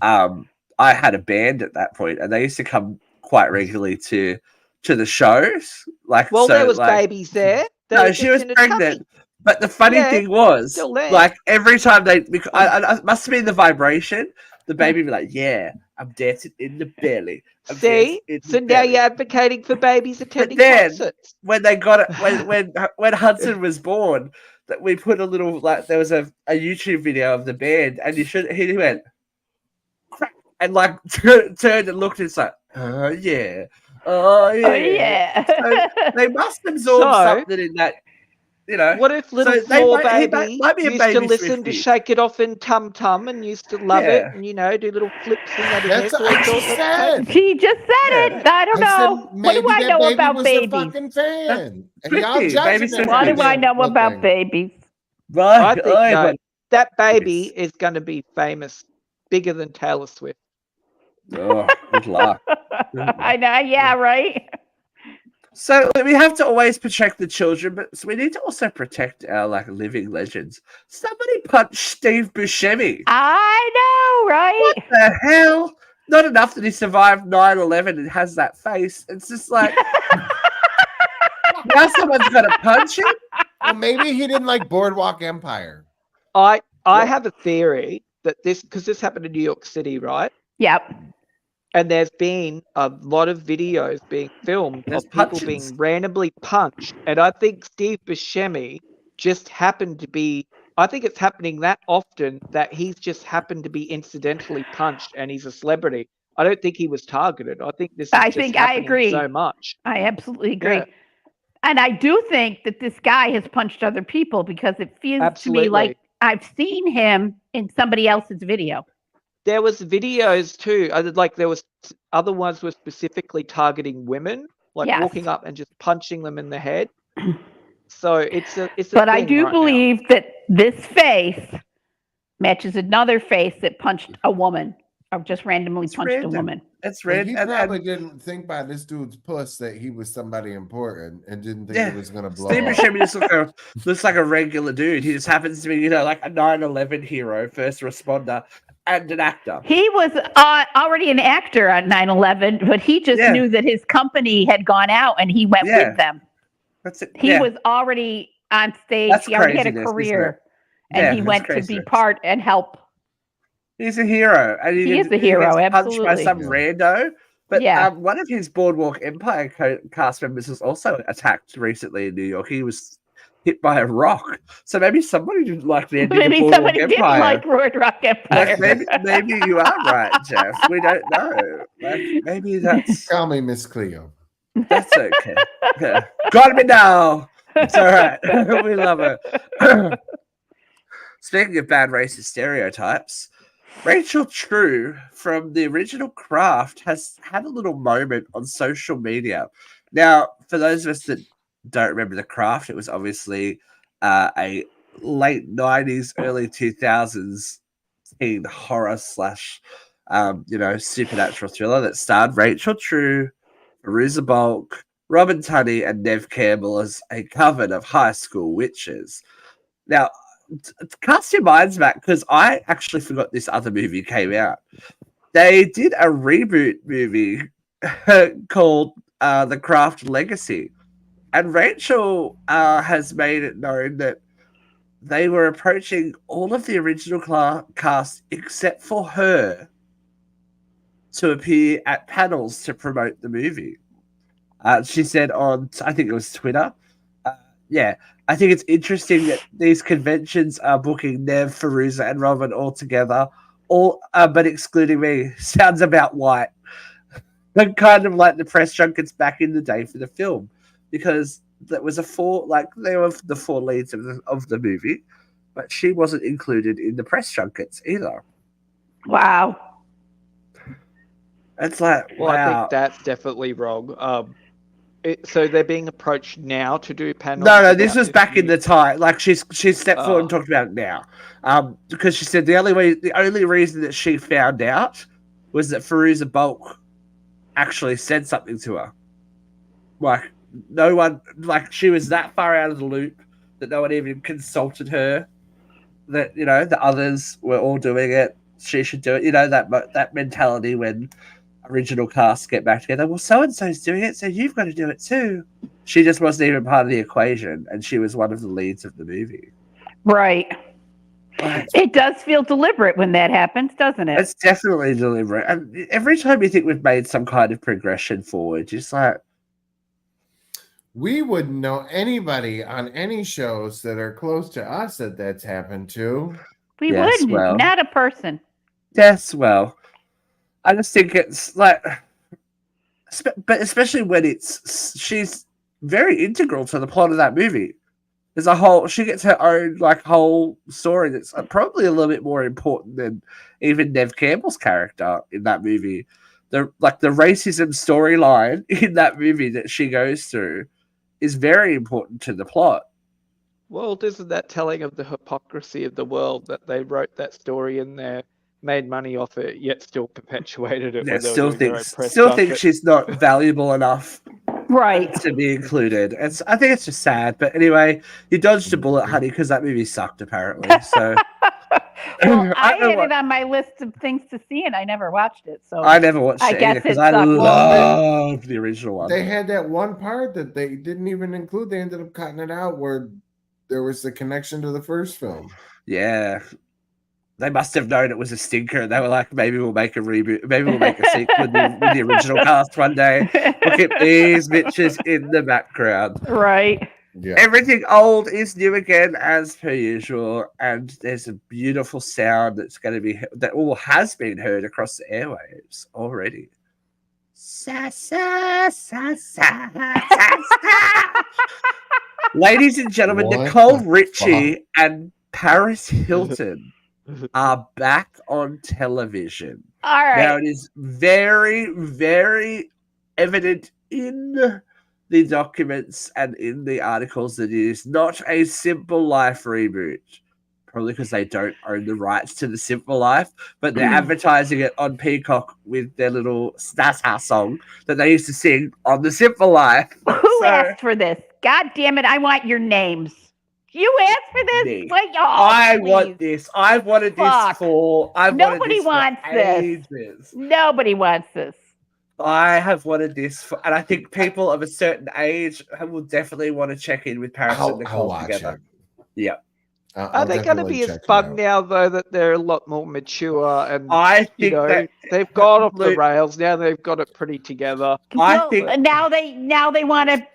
I had a band at that point and they used to come quite regularly to the shows. Like, Well, so, there was like, babies there. They no, were she just was in a tummy. pregnant. But the funny Yeah, thing was, still there. like every time they, because I must have been the vibration. The baby would be like, "Yeah, I'm dancing in the belly." I'm See, dancing in the so now belly." you're advocating for babies attending then- concerts. When they got it, when Hudson was born, that we put a little like there was a YouTube video of the band, and he went, crack, and like turned and looked. And it's like, oh yeah, oh yeah. Oh, yeah. So they must absorb So- something in that, you know. What if little So they small he baby might be a used to baby listen to Swiftie. Shake It Off in Tum Tum and used to love it Yeah. and, you know, do little flips in that That's head. what I just said. She just said it. I don't know. What do I that know baby about was the babies? fucking fan. And Swiftie, y'all baby judging Swiftie. it What for do I that know little about thing. babies? I Right, think no, but- that baby is going to be famous, bigger than Taylor Swift. oh, good luck. I know. Yeah, right. So we have to always protect the children, but we need to also protect our like living legends. Somebody punched Steve Buscemi. I know, right? What the hell? Not enough that he survived 9/11 and has that face. It's just like now someone's got to punch him. Well, maybe he didn't like Boardwalk Empire. I Yeah. have a theory that because this happened in New York City, right? Yep. And there's been a lot of videos being filmed There's of people punches. being randomly punched. And I think Steve Buscemi just happened to be, I think it's happening that often that he's just happened to be incidentally punched and he's a celebrity. I don't think he was targeted. I think this is I just think I happening agree. so much. I absolutely agree. Yeah. And I do think that this guy has punched other people because it feels Absolutely. to me like I've seen him in somebody else's video. There was videos too. Like there was other ones were specifically targeting women, like Yes. walking up and just punching them in the head. So it's a But I thing do right now. believe that this face matches another face that punched a woman or just randomly It's punched random. a woman. It's Well, red. he and- probably didn't think by this dude's puss that he was somebody important and didn't think Yeah. it was going to blow Steve up. Buscemi just looks like a regular dude. He just happens to be, you know, like a 9/11 hero, first responder, and an actor. He was already an actor on 9/11, but he just Yeah. knew that his company had gone out and he went Yeah. with them. That's it. He yeah. was already on stage. That's He already had a craziness, isn't career. And Yeah, he that's went to be craziness. part and help. He's a hero. And He is a gets hero, punched by absolutely. some Yeah. rando. But Yeah. one of his Boardwalk Empire cast members was also attacked recently in New York. He was hit by a rock. So maybe somebody didn't like the ending Maybe of Boardwalk somebody didn't Empire. like Road Rock Empire. Like, maybe you are right, Jeff. We don't know. Like, maybe that's Call me Miss Cleo. okay. Yeah. Got me now. It's all right. We love it. Speaking of bad racist stereotypes, Rachel True from the original Craft has had a little moment on social media Now, for those of us that don't remember The Craft, it was obviously a late 90s, early 2000s teen horror slash, supernatural thriller that starred Rachel True, Veruza Balk, Robin Tunney, and Nev Campbell as a coven of high school witches. Now, cast your minds back, because I actually forgot this other movie came out. They did a reboot movie called The Craft Legacy. And Rachel has made it known that they were approaching all of the original cast except for her to appear at panels to promote the movie. She said on, I think it was Twitter, I think it's interesting that these conventions are booking Nev, Veruza, and Robin all together, but excluding me. Sounds about white. But kind of like the press junkets back in the day for the film, because that was they were the four leads of the movie, but she wasn't included in the press junkets either. Wow. It's like, Well, I wow. think that's definitely wrong. So they're being approached now to do panels. No, this was back in the time. Like she's stepped forward and talked about it now, because she said the only reason that she found out was that Veruza Balk actually said something to her. Like no one, like she was that far out of the loop that no one even consulted her. That the others were all doing it. She should do it. That mentality when original casts get back together. Well, so and so's doing it, so you've got to do it too. She just wasn't even part of the equation, and she was one of the leads of the movie. Right. Like, it does feel deliberate when that happens, doesn't it? It's definitely deliberate. And every time you think we've made some kind of progression forward, just like we wouldn't know anybody on any shows that are close to us that's happened to. We wouldn't. Well, not a person. Yes, well, I just think it's like, but especially when she's very integral to the plot of that movie. There's she gets her own whole story that's probably a little bit more important than even Nev Campbell's character in that movie. The racism storyline in that movie that she goes through is very important to the plot. Well, isn't that telling of the hypocrisy of the world that they wrote that story in there, made money off it, yet still perpetuated it? Yeah, still think she's not valuable enough, right, to be included. I think it's just sad. But anyway, you dodged a bullet, honey, because that movie sucked apparently. So well, I had it on my list of things to see, and I never watched it. So I never watched it either because I loved the original one. They had that one part that they didn't even include. They ended up cutting it out where there was the connection to the first film. Yeah. They must have known it was a stinker. They were like, maybe we'll make a reboot. Maybe we'll make a sequel with the original cast one day. We'll keep these bitches in the background. Right. Yeah. Everything old is new again, as per usual. And there's a beautiful sound that has been heard across the airwaves already. Sa, sa, sa, sa, sa, sa. Ladies and gentlemen, Nicole Richie and Paris Hilton are back on television. All right. Now, it is very, very evident in the documents and in the articles that it is not a Simple Life reboot. Probably because they don't own the rights to the Simple Life, but they're advertising it on Peacock with their little Stasa song that they used to sing on the Simple Life. Who asked for this? God damn it, I want your names. You asked for this? Me. Wait, I want this. I've wanted this for. Nobody wants this. Nobody wants this. I have wanted this for, and I think people of a certain age will definitely want to check in with Paris and Nicole together. Yeah. Are they going to be as fun now, though, that they're a lot more mature and I think that they've gone off the rails now? They've got it pretty together. I think now they want to.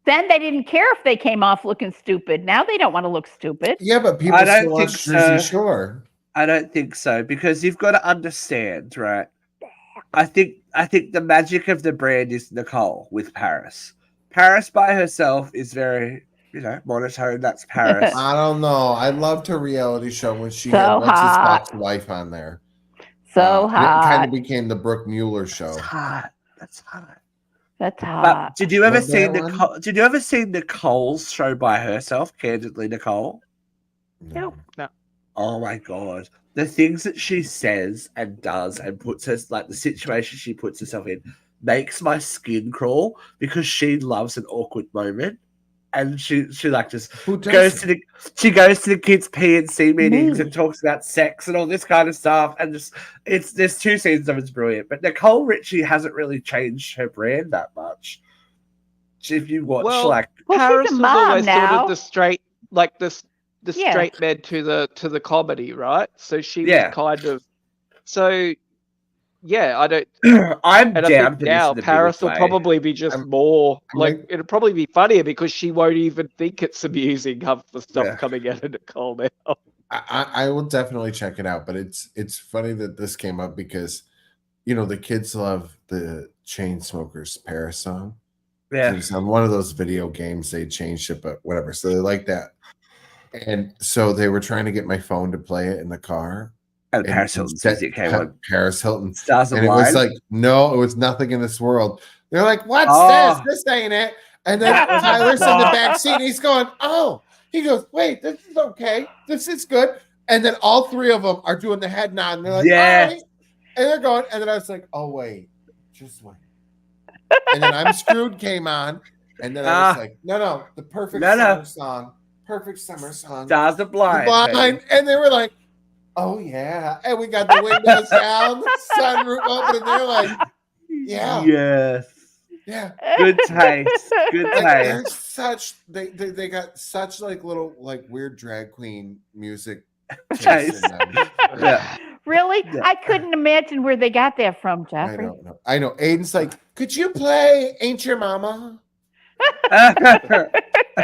Then they didn't care if they came off looking stupid. Now they don't want to look stupid. Yeah, but people still watch Jersey Shore. I don't think so, because you've got to understand, right? I think the magic of the brand is Nicole with Paris. Paris by herself is very, monotone. That's Paris. I don't know. I loved her reality show when she So had What's His hot. Spock's wife on there. So hot. It kind of became the Brooke Mueller show. That's hot. That's hot. That's But hot. did you ever Love see that one. Nicole? Did you ever see Nicole's show by herself? Candidly, Nicole. Nope. Oh my god, the things that she says and does and puts her like the situation she puts herself in makes my skin crawl because she loves an awkward moment. And she like just Who goes doesn't? she goes to the kids' P&C meetings Me. and talks about sex and all this kind of stuff. And just there's 2 seasons of it's brilliant. But Nicole Richie hasn't really changed her brand that much. If you watch Well, like Well, she's a Paris was mom always sort now. of the straight, like the Yeah. straight man to the comedy, right? So she Yeah. was kind of so. Yeah, I don't. I'm And I down think for now this in a bigger Paris will way. probably be just I'm- more I'm like like- it'll probably be funnier because she won't even think it's amusing half the stuff Yeah. coming out of Nicole now. I will definitely check it out, but it's funny that this came up because the kids love the Chainsmokers Paris song. Yeah. It's on one of those video games they changed it, but whatever. So they like that, and so they were trying to get my phone to play it in the car. And Paris Hilton's set music came on. Paris Hilton, Stars of and it was Wine. like, no, it was nothing in this world. They're like, what's Oh. this? This ain't it. And then That was a Tyler's in the bop. back seat. And he's going, oh. He goes, wait, this is okay. This is good. And then all 3 of them are doing the head nod. And they're like, Yes. all right. And they're going. And then I was like, oh, wait. Just wait. And then I'm Screwed came on. And then I was like, no. The perfect summer song. Perfect summer song. Stars of Blind. Blind. And they were like, oh, yeah. And we got the windows down, the sunroof open. And they're like, yeah. Yes. Yeah. Good taste. Good Like, they're taste. such they got such like little like weird drag queen music Taste. taste in them. Yeah. Really? Yeah. I couldn't imagine where they got that from, I Jeffrey. don't know. I know. Aiden's like, could you play Ain't Your Mama? And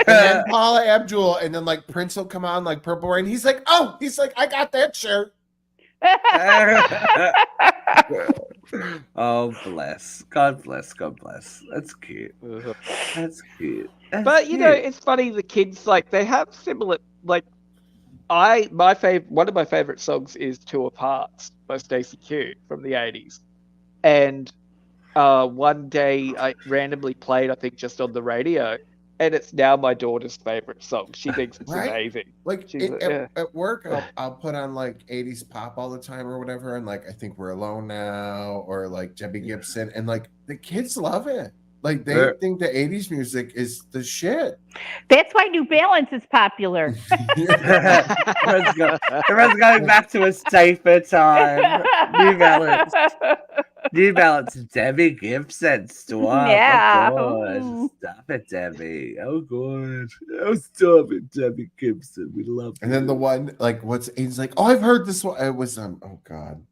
then Paula Abdul, and then like Prince will come on like Purple Rain. He's like, I got that shirt. Oh, bless. God bless. God bless. That's cute. That's cute. That's But you know, cute. it's funny. The kids like they have similar like. One of my favorite songs is "Two of Hearts" by Stacey Q from the '80s, and one day I randomly played, I think, just on the radio, and it's now my daughter's favorite song. She thinks it's Right? amazing. Like She's at work, I'll put on like 80s pop all the time or whatever, and like I think We're Alone Now or like Debbie Gibson, and like the kids love it. Like they Yeah. think the 80s music is the shit. That's why New Balance is popular. Everyone's going back to a safer time. New Balance. New Balance. Debbie Gibson. Stop. Yeah. Oh, God. Stop it, Debbie. Oh, God. Oh, stop it, Debbie Gibson. We love And then the one like he's like, oh, I've heard this one. It was oh god,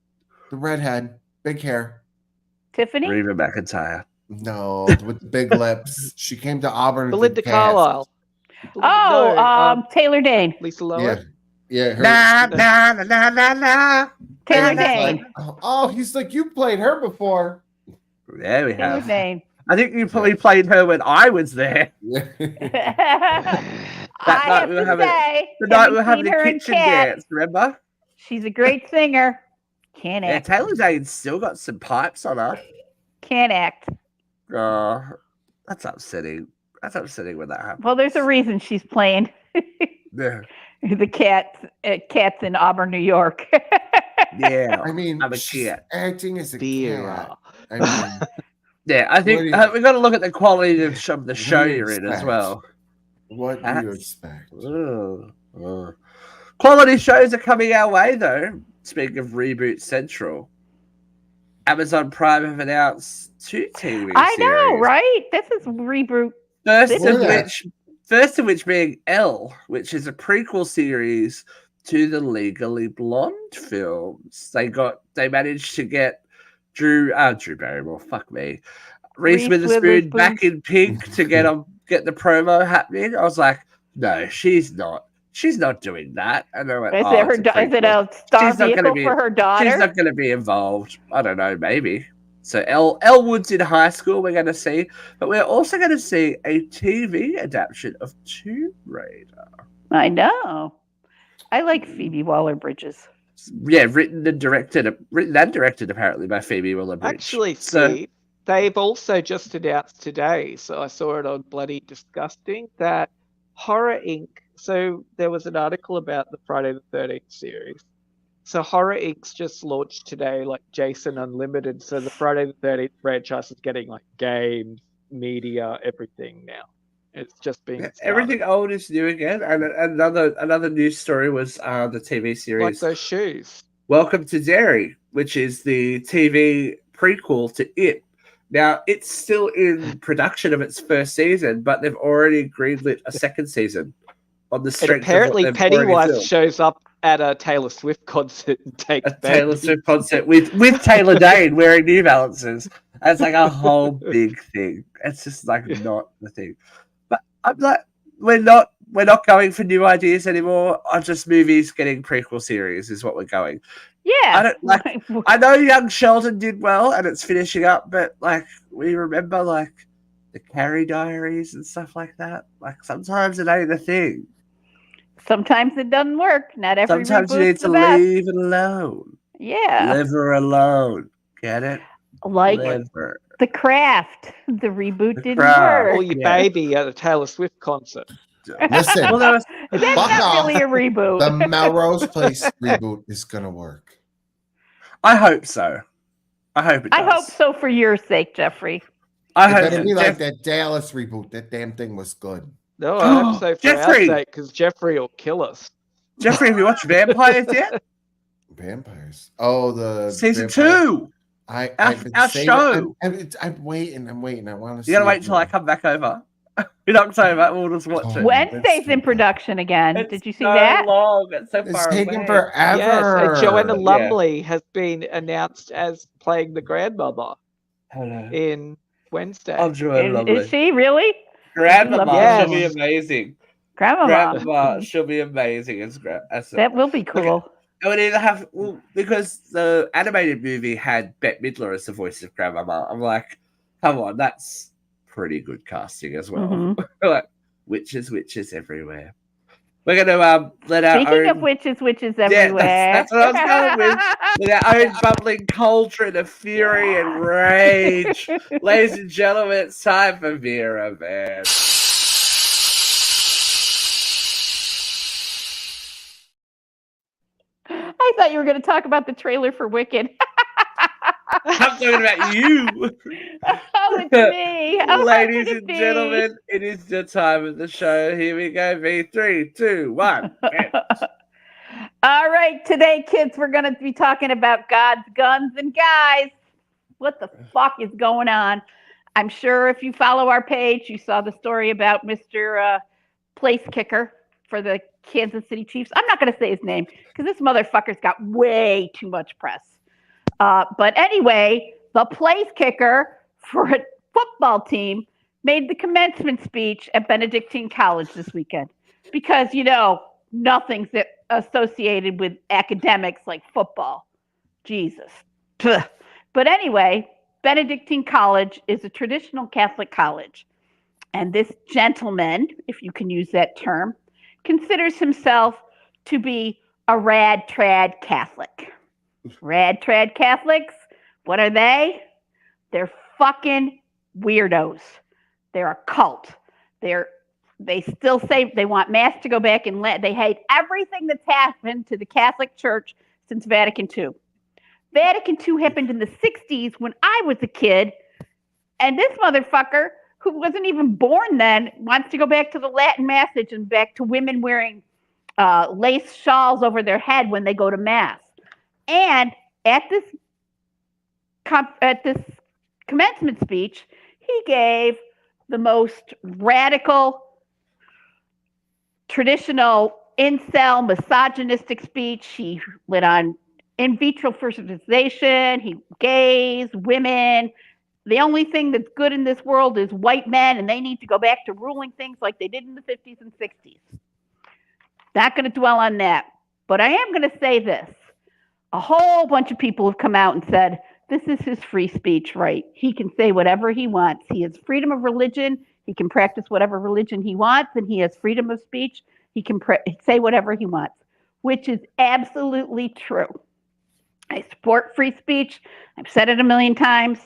the redhead, big hair. Tiffany? Reba McEntire. No, with the big lips. She came to Auburn. and Belinda did cast. Carlisle. Oh, No, Taylor Dane. Lisa Yeah, Lohan. yeah. Her, Na, na, na, na, na, na. Taylor and he's Dane. like, oh, he's like, you played her before. There we Taylor have. Dane. I think you probably played her when I was there. I night have we were to having- say, The night we were having having seen the her in kitchen Cats, dance, remember? she's a great singer. Can't Yeah, act. Taylor Dane's still got some pipes on her. Can't act. Oh, that's upsetting. That's upsetting when that happens. Well, there's a reason she's playing Yeah. the cats in Auburn, New York. Yeah. I mean, I'm a she's kid. acting as a Vera. cat. I mean, Yeah, I think What do you- we've got to look at the quality of the What do show you you're in as expect? well. what do you That's- expect? Quality shows are coming our way, though. Speaking of Reboot Central, Amazon Prime have announced 2 TV I know, series. right? This is reboot. First This of is- which being Elle, which is a prequel series to the Legally Blonde films. They managed to get Drew Barrymore, fuck me, Reese Reese Witherspoon Witherspoon. back in pink to get the promo happening. I was like, no, she's not doing that. And I went, Is oh, it her? it's a Is it prequel. a star She's not gonna vehicle be- for her She's daughter? not going to be involved. I don't know, maybe. So Elle Wood's in high school, we're going to see. But we're also going to see a TV adaptation of Tomb Raider. I know. I like Phoebe Waller-Bridges. Yeah, written and directed apparently by Phoebe Waller-Bridge. Actually, So- Steve, they've also just announced today, so I saw it on Bloody Disgusting, that Horror Inc. So there was an article about the Friday the 13th series. So Horror Inc.'s just launched today, like Jason Unlimited. So the Friday the 13th franchise is getting like games, media, everything now. It's just being started. Everything old is new again. And another news story was the TV Like series those shoes. Welcome to Derry, which is the TV prequel to It. Now, it's still in production of its first season, but they've already greenlit a second season on the And strength apparently of what they've already Pennywise filmed. shows up at a Taylor Swift concert and takes A Taylor babies. Swift concert with Taylor Dane wearing New Balances. It's like a whole big thing. It's just like not the thing. But I'm like, we're not going for new ideas anymore. I'm just movies getting prequel series is what we're going. Yeah. I don't like. I know Young Sheldon did well and it's finishing up, but like we remember like the Carrie Diaries and stuff like that. Like sometimes it ain't a thing. Sometimes it doesn't work. Not every Sometimes you reboot's need the to best. leave it alone. Yeah. Leave her alone. Get it? Like Leave her. The Craft. The reboot The didn't Craft. work. Or your Yeah. baby at a Taylor Swift concert. Listen, Well, there was, That's Fuck not off. really a reboot. the Melrose Place reboot is gonna work. I hope so. I hope it does. I hope so for your sake, Jeffrey. I It hope better be like Jeff- that Dallas reboot. That damn thing was good. No, I hope so for Jeffrey! our sake, because Jeffrey will kill us. Jeffrey, have you watched Vampires yet? Vampires. Oh, the Season vampire- 2. I've been our saving- show. I'm waiting. I want to. You gotta wait until I come back over in October. We'll just watch Oh, it. Wednesday's in stupid. production again. It's Did you see so that? long. It's so It's far taking away. forever. Yes, and Joanna Yeah. Lumley has been announced as playing the grandmother Hello. in Wednesday. I'm Joanna Lumley. Is she really? Grandmama, Yes. she'll be amazing. Grandma. Grandmama, she'll be amazing as That will be cool. I would either have because the animated movie had Bette Midler as the voice of Grandmama. I'm like, come on, that's pretty good casting as well. Mhm. Like, witches everywhere. We're gonna let our Speaking own, of witches yeah, everywhere. that's what I was going with. With our own bubbling cauldron of fury and rage, ladies and gentlemen, it's time for Vera, man. I thought you were going to talk about the trailer for Wicked. I'm talking about you. Oh, it's me. Oh, Ladies how could it and be? gentlemen, it is the time of the show. Here we go. V3, 2, 1. All right, today, kids, we're going to be talking about God's guns and guys. What the fuck is going on? I'm sure if you follow our page, you saw the story about Mr. Place Kicker for the Kansas City Chiefs. I'm not going to say his name because this motherfucker's got way too much press. But anyway, the place kicker for a football team made the commencement speech at Benedictine College this weekend because, you know, nothing's associated with academics like football. Jesus. But anyway, Benedictine College is a traditional Catholic college. And this gentleman, if you can use that term, considers himself to be a rad trad Catholic. Rad trad Catholics, what are they? They're fucking weirdos. They're a cult. They still say they want mass to go back and they hate everything that's happened to the Catholic Church since Vatican II. Vatican II happened in the 60s when I was a kid, and this motherfucker, who wasn't even born then, wants to go back to the Latin message and back to women wearing lace shawls over their head when they go to mass. And at this commencement speech, he gave the most radical, traditional, incel, misogynistic speech. He lit on in vitro fertilization, gays, women. The only thing that's good in this world is white men, and they need to go back to ruling things like they did in the 50s and 60s. Not going to dwell on that. But I am going to say this. A whole bunch of people have come out and said, this is his free speech right. He can say whatever he wants. He has freedom of religion. He can practice whatever religion he wants, and he has freedom of speech. He can say whatever he wants, which is absolutely true. I support free speech. I've said it a million times.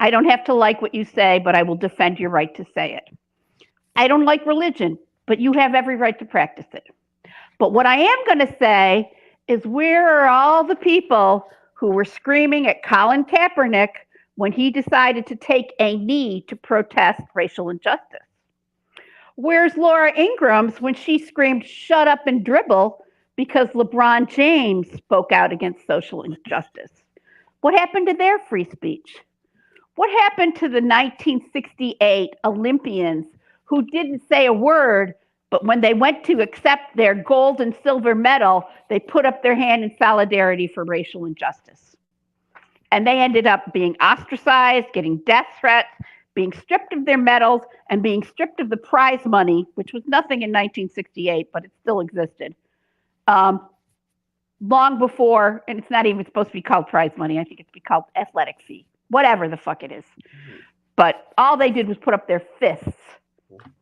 I don't have to like what you say, but I will defend your right to say it. I don't like religion, but you have every right to practice it. But what I am going to say is, where are all the people who were screaming at Colin Kaepernick when he decided to take a knee to protest racial injustice? Where's Laura Ingrams when she screamed, "Shut up and dribble," because LeBron James spoke out against social injustice? What happened to their free speech? What happened to the 1968 Olympians who didn't say a word, but when they went to accept their gold and silver medal, they put up their hand in solidarity for racial injustice? And they ended up being ostracized, getting death threats, being stripped of their medals, and being stripped of the prize money, which was nothing in 1968, but it still existed. Long before, and it's not even supposed to be called prize money. I think it's called athletic fee, whatever the fuck it is. But all they did was put up their fists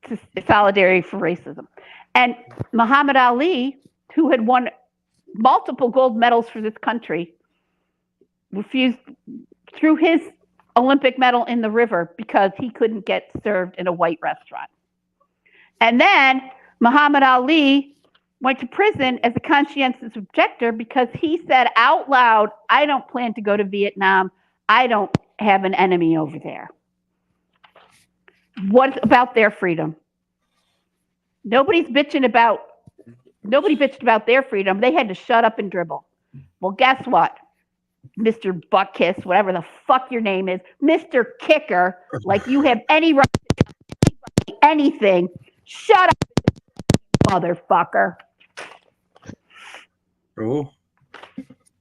to solidarity for racism. And Muhammad Ali, who had won multiple gold medals for this country, refused, threw his Olympic medal in the river because he couldn't get served in a white restaurant. And then Muhammad Ali went to prison as a conscientious objector because he said out loud, "I don't plan to go to Vietnam. I don't have an enemy over there." What about their freedom? Nobody bitched about their freedom. They had to shut up and dribble. Well, guess what? Mr. Buttkiss, whatever the fuck your name is, Mr. Kicker, like you have any right to do anything. Shut up, motherfucker. Oh.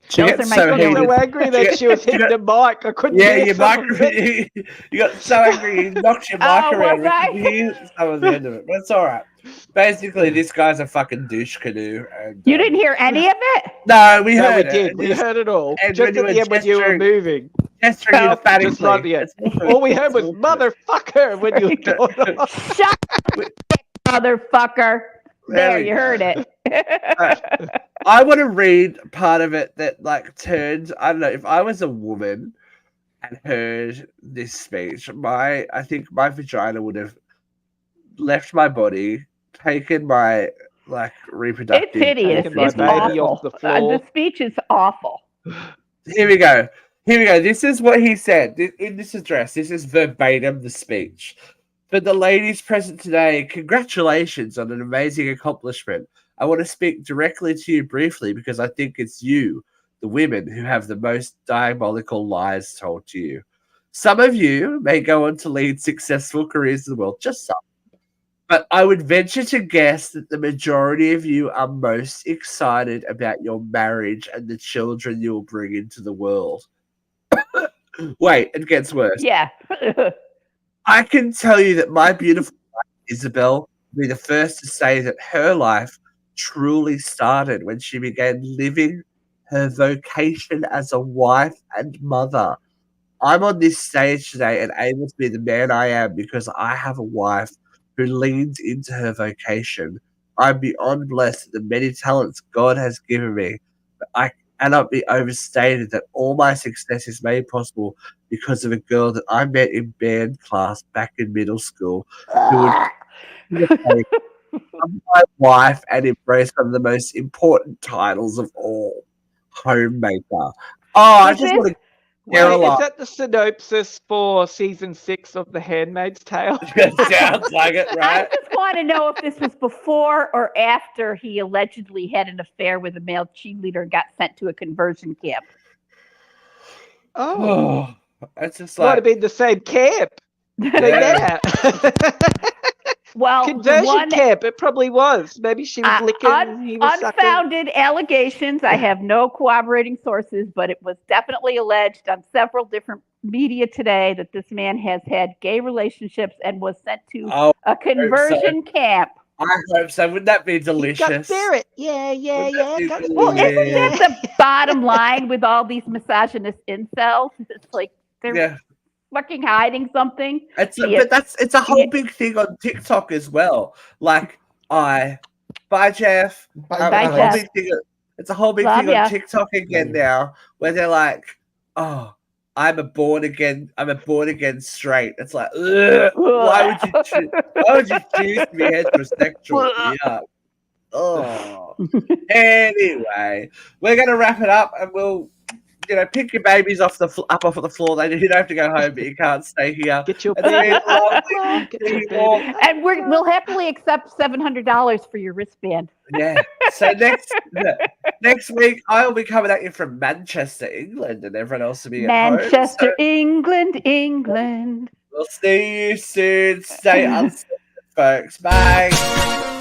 She I was so angry that she was hitting the mic. I couldn't hear your some mic. of it. You got so angry you knocked your mic around. Was I? We could hear some of the end of it, but it's all right. Basically, this guy's a fucking douche canoe. And, You didn't hear any of it? No, we No, heard we it. did. We heard it all. and Just when at you the were end when you were gesturing- moving. Gesturing Oh, emphatically. Just not the end. That's All we heard was all. "motherfucker" when you were going on. Shut up, motherfucker. There There, we you go. heard it. I want to read part of it that turned. I don't know if I was a woman and heard this speech. I think my vagina would have left my body, taken my reproductive. It's hideous. Taken my It's baby awful. off the floor. The speech is awful. Here we go. This is what he said in this address. This is verbatim the speech. For the ladies present today, congratulations on an amazing accomplishment. I want to speak directly to you briefly because I think it's you, the women, who have the most diabolical lies told to you. Some of you may go on to lead successful careers in the world, just some. But I would venture to guess that the majority of you are most excited about your marriage and the children you'll bring into the world. Wait, it gets worse. Yeah. I can tell you that my beautiful wife, Isabel, will be the first to say that her life truly started when she began living her vocation as a wife and mother. I'm on this stage today and able to be the man I am because I have a wife who leans into her vocation. I'm beyond blessed with the many talents God has given me, but I cannot be overstated that all my success is made possible because of a girl that I met in band class back in middle school who would become my wife and embrace one of the most important titles of all, homemaker. Oh, I just want to Wait, is that the synopsis for season 6 of The Handmaid's Tale? sounds like it, I right? just want to know if this was before or after he allegedly had an affair with a male cheerleader and got sent to a conversion camp. Oh, It's just might like have been the same camp. Yeah. Well, the Conversion one camp. It probably was. Maybe she was licking. He was sucking. unfounded allegations. I have no corroborating sources, but it was definitely alleged on several different media today that this man has had gay relationships and was sent to a conversion camp. I hope so. Wouldn't that be He's got delicious? spirit. Yeah. Wouldn't that be Got Well, spirit. isn't that the bottom line with all these misogynist incels? It's like they're Yeah. fucking hiding something. It's Yeah. but it's a whole big thing on TikTok as well. Bye Jeff. Bye, A whole Jeff. big thing, it's a whole big Love thing ya. on TikTok again now, where they're like, "Oh, I'm a born again straight. It's like, ugh, why would you choose to be heterosexual? Yeah. Oh. Anyway, we're gonna wrap it up, and we'll, pick your babies off up off of the floor. You don't have to go home, but you can't stay here. Get your It's been baby lovely up, Mom. Get to your see you baby all. up. And we'll happily accept $700 for your wristband. Yeah. So next week I'll be coming at you from Manchester, England, and everyone else will be at home. Manchester, So England. we'll see you soon. Stay uncensored, folks. Bye.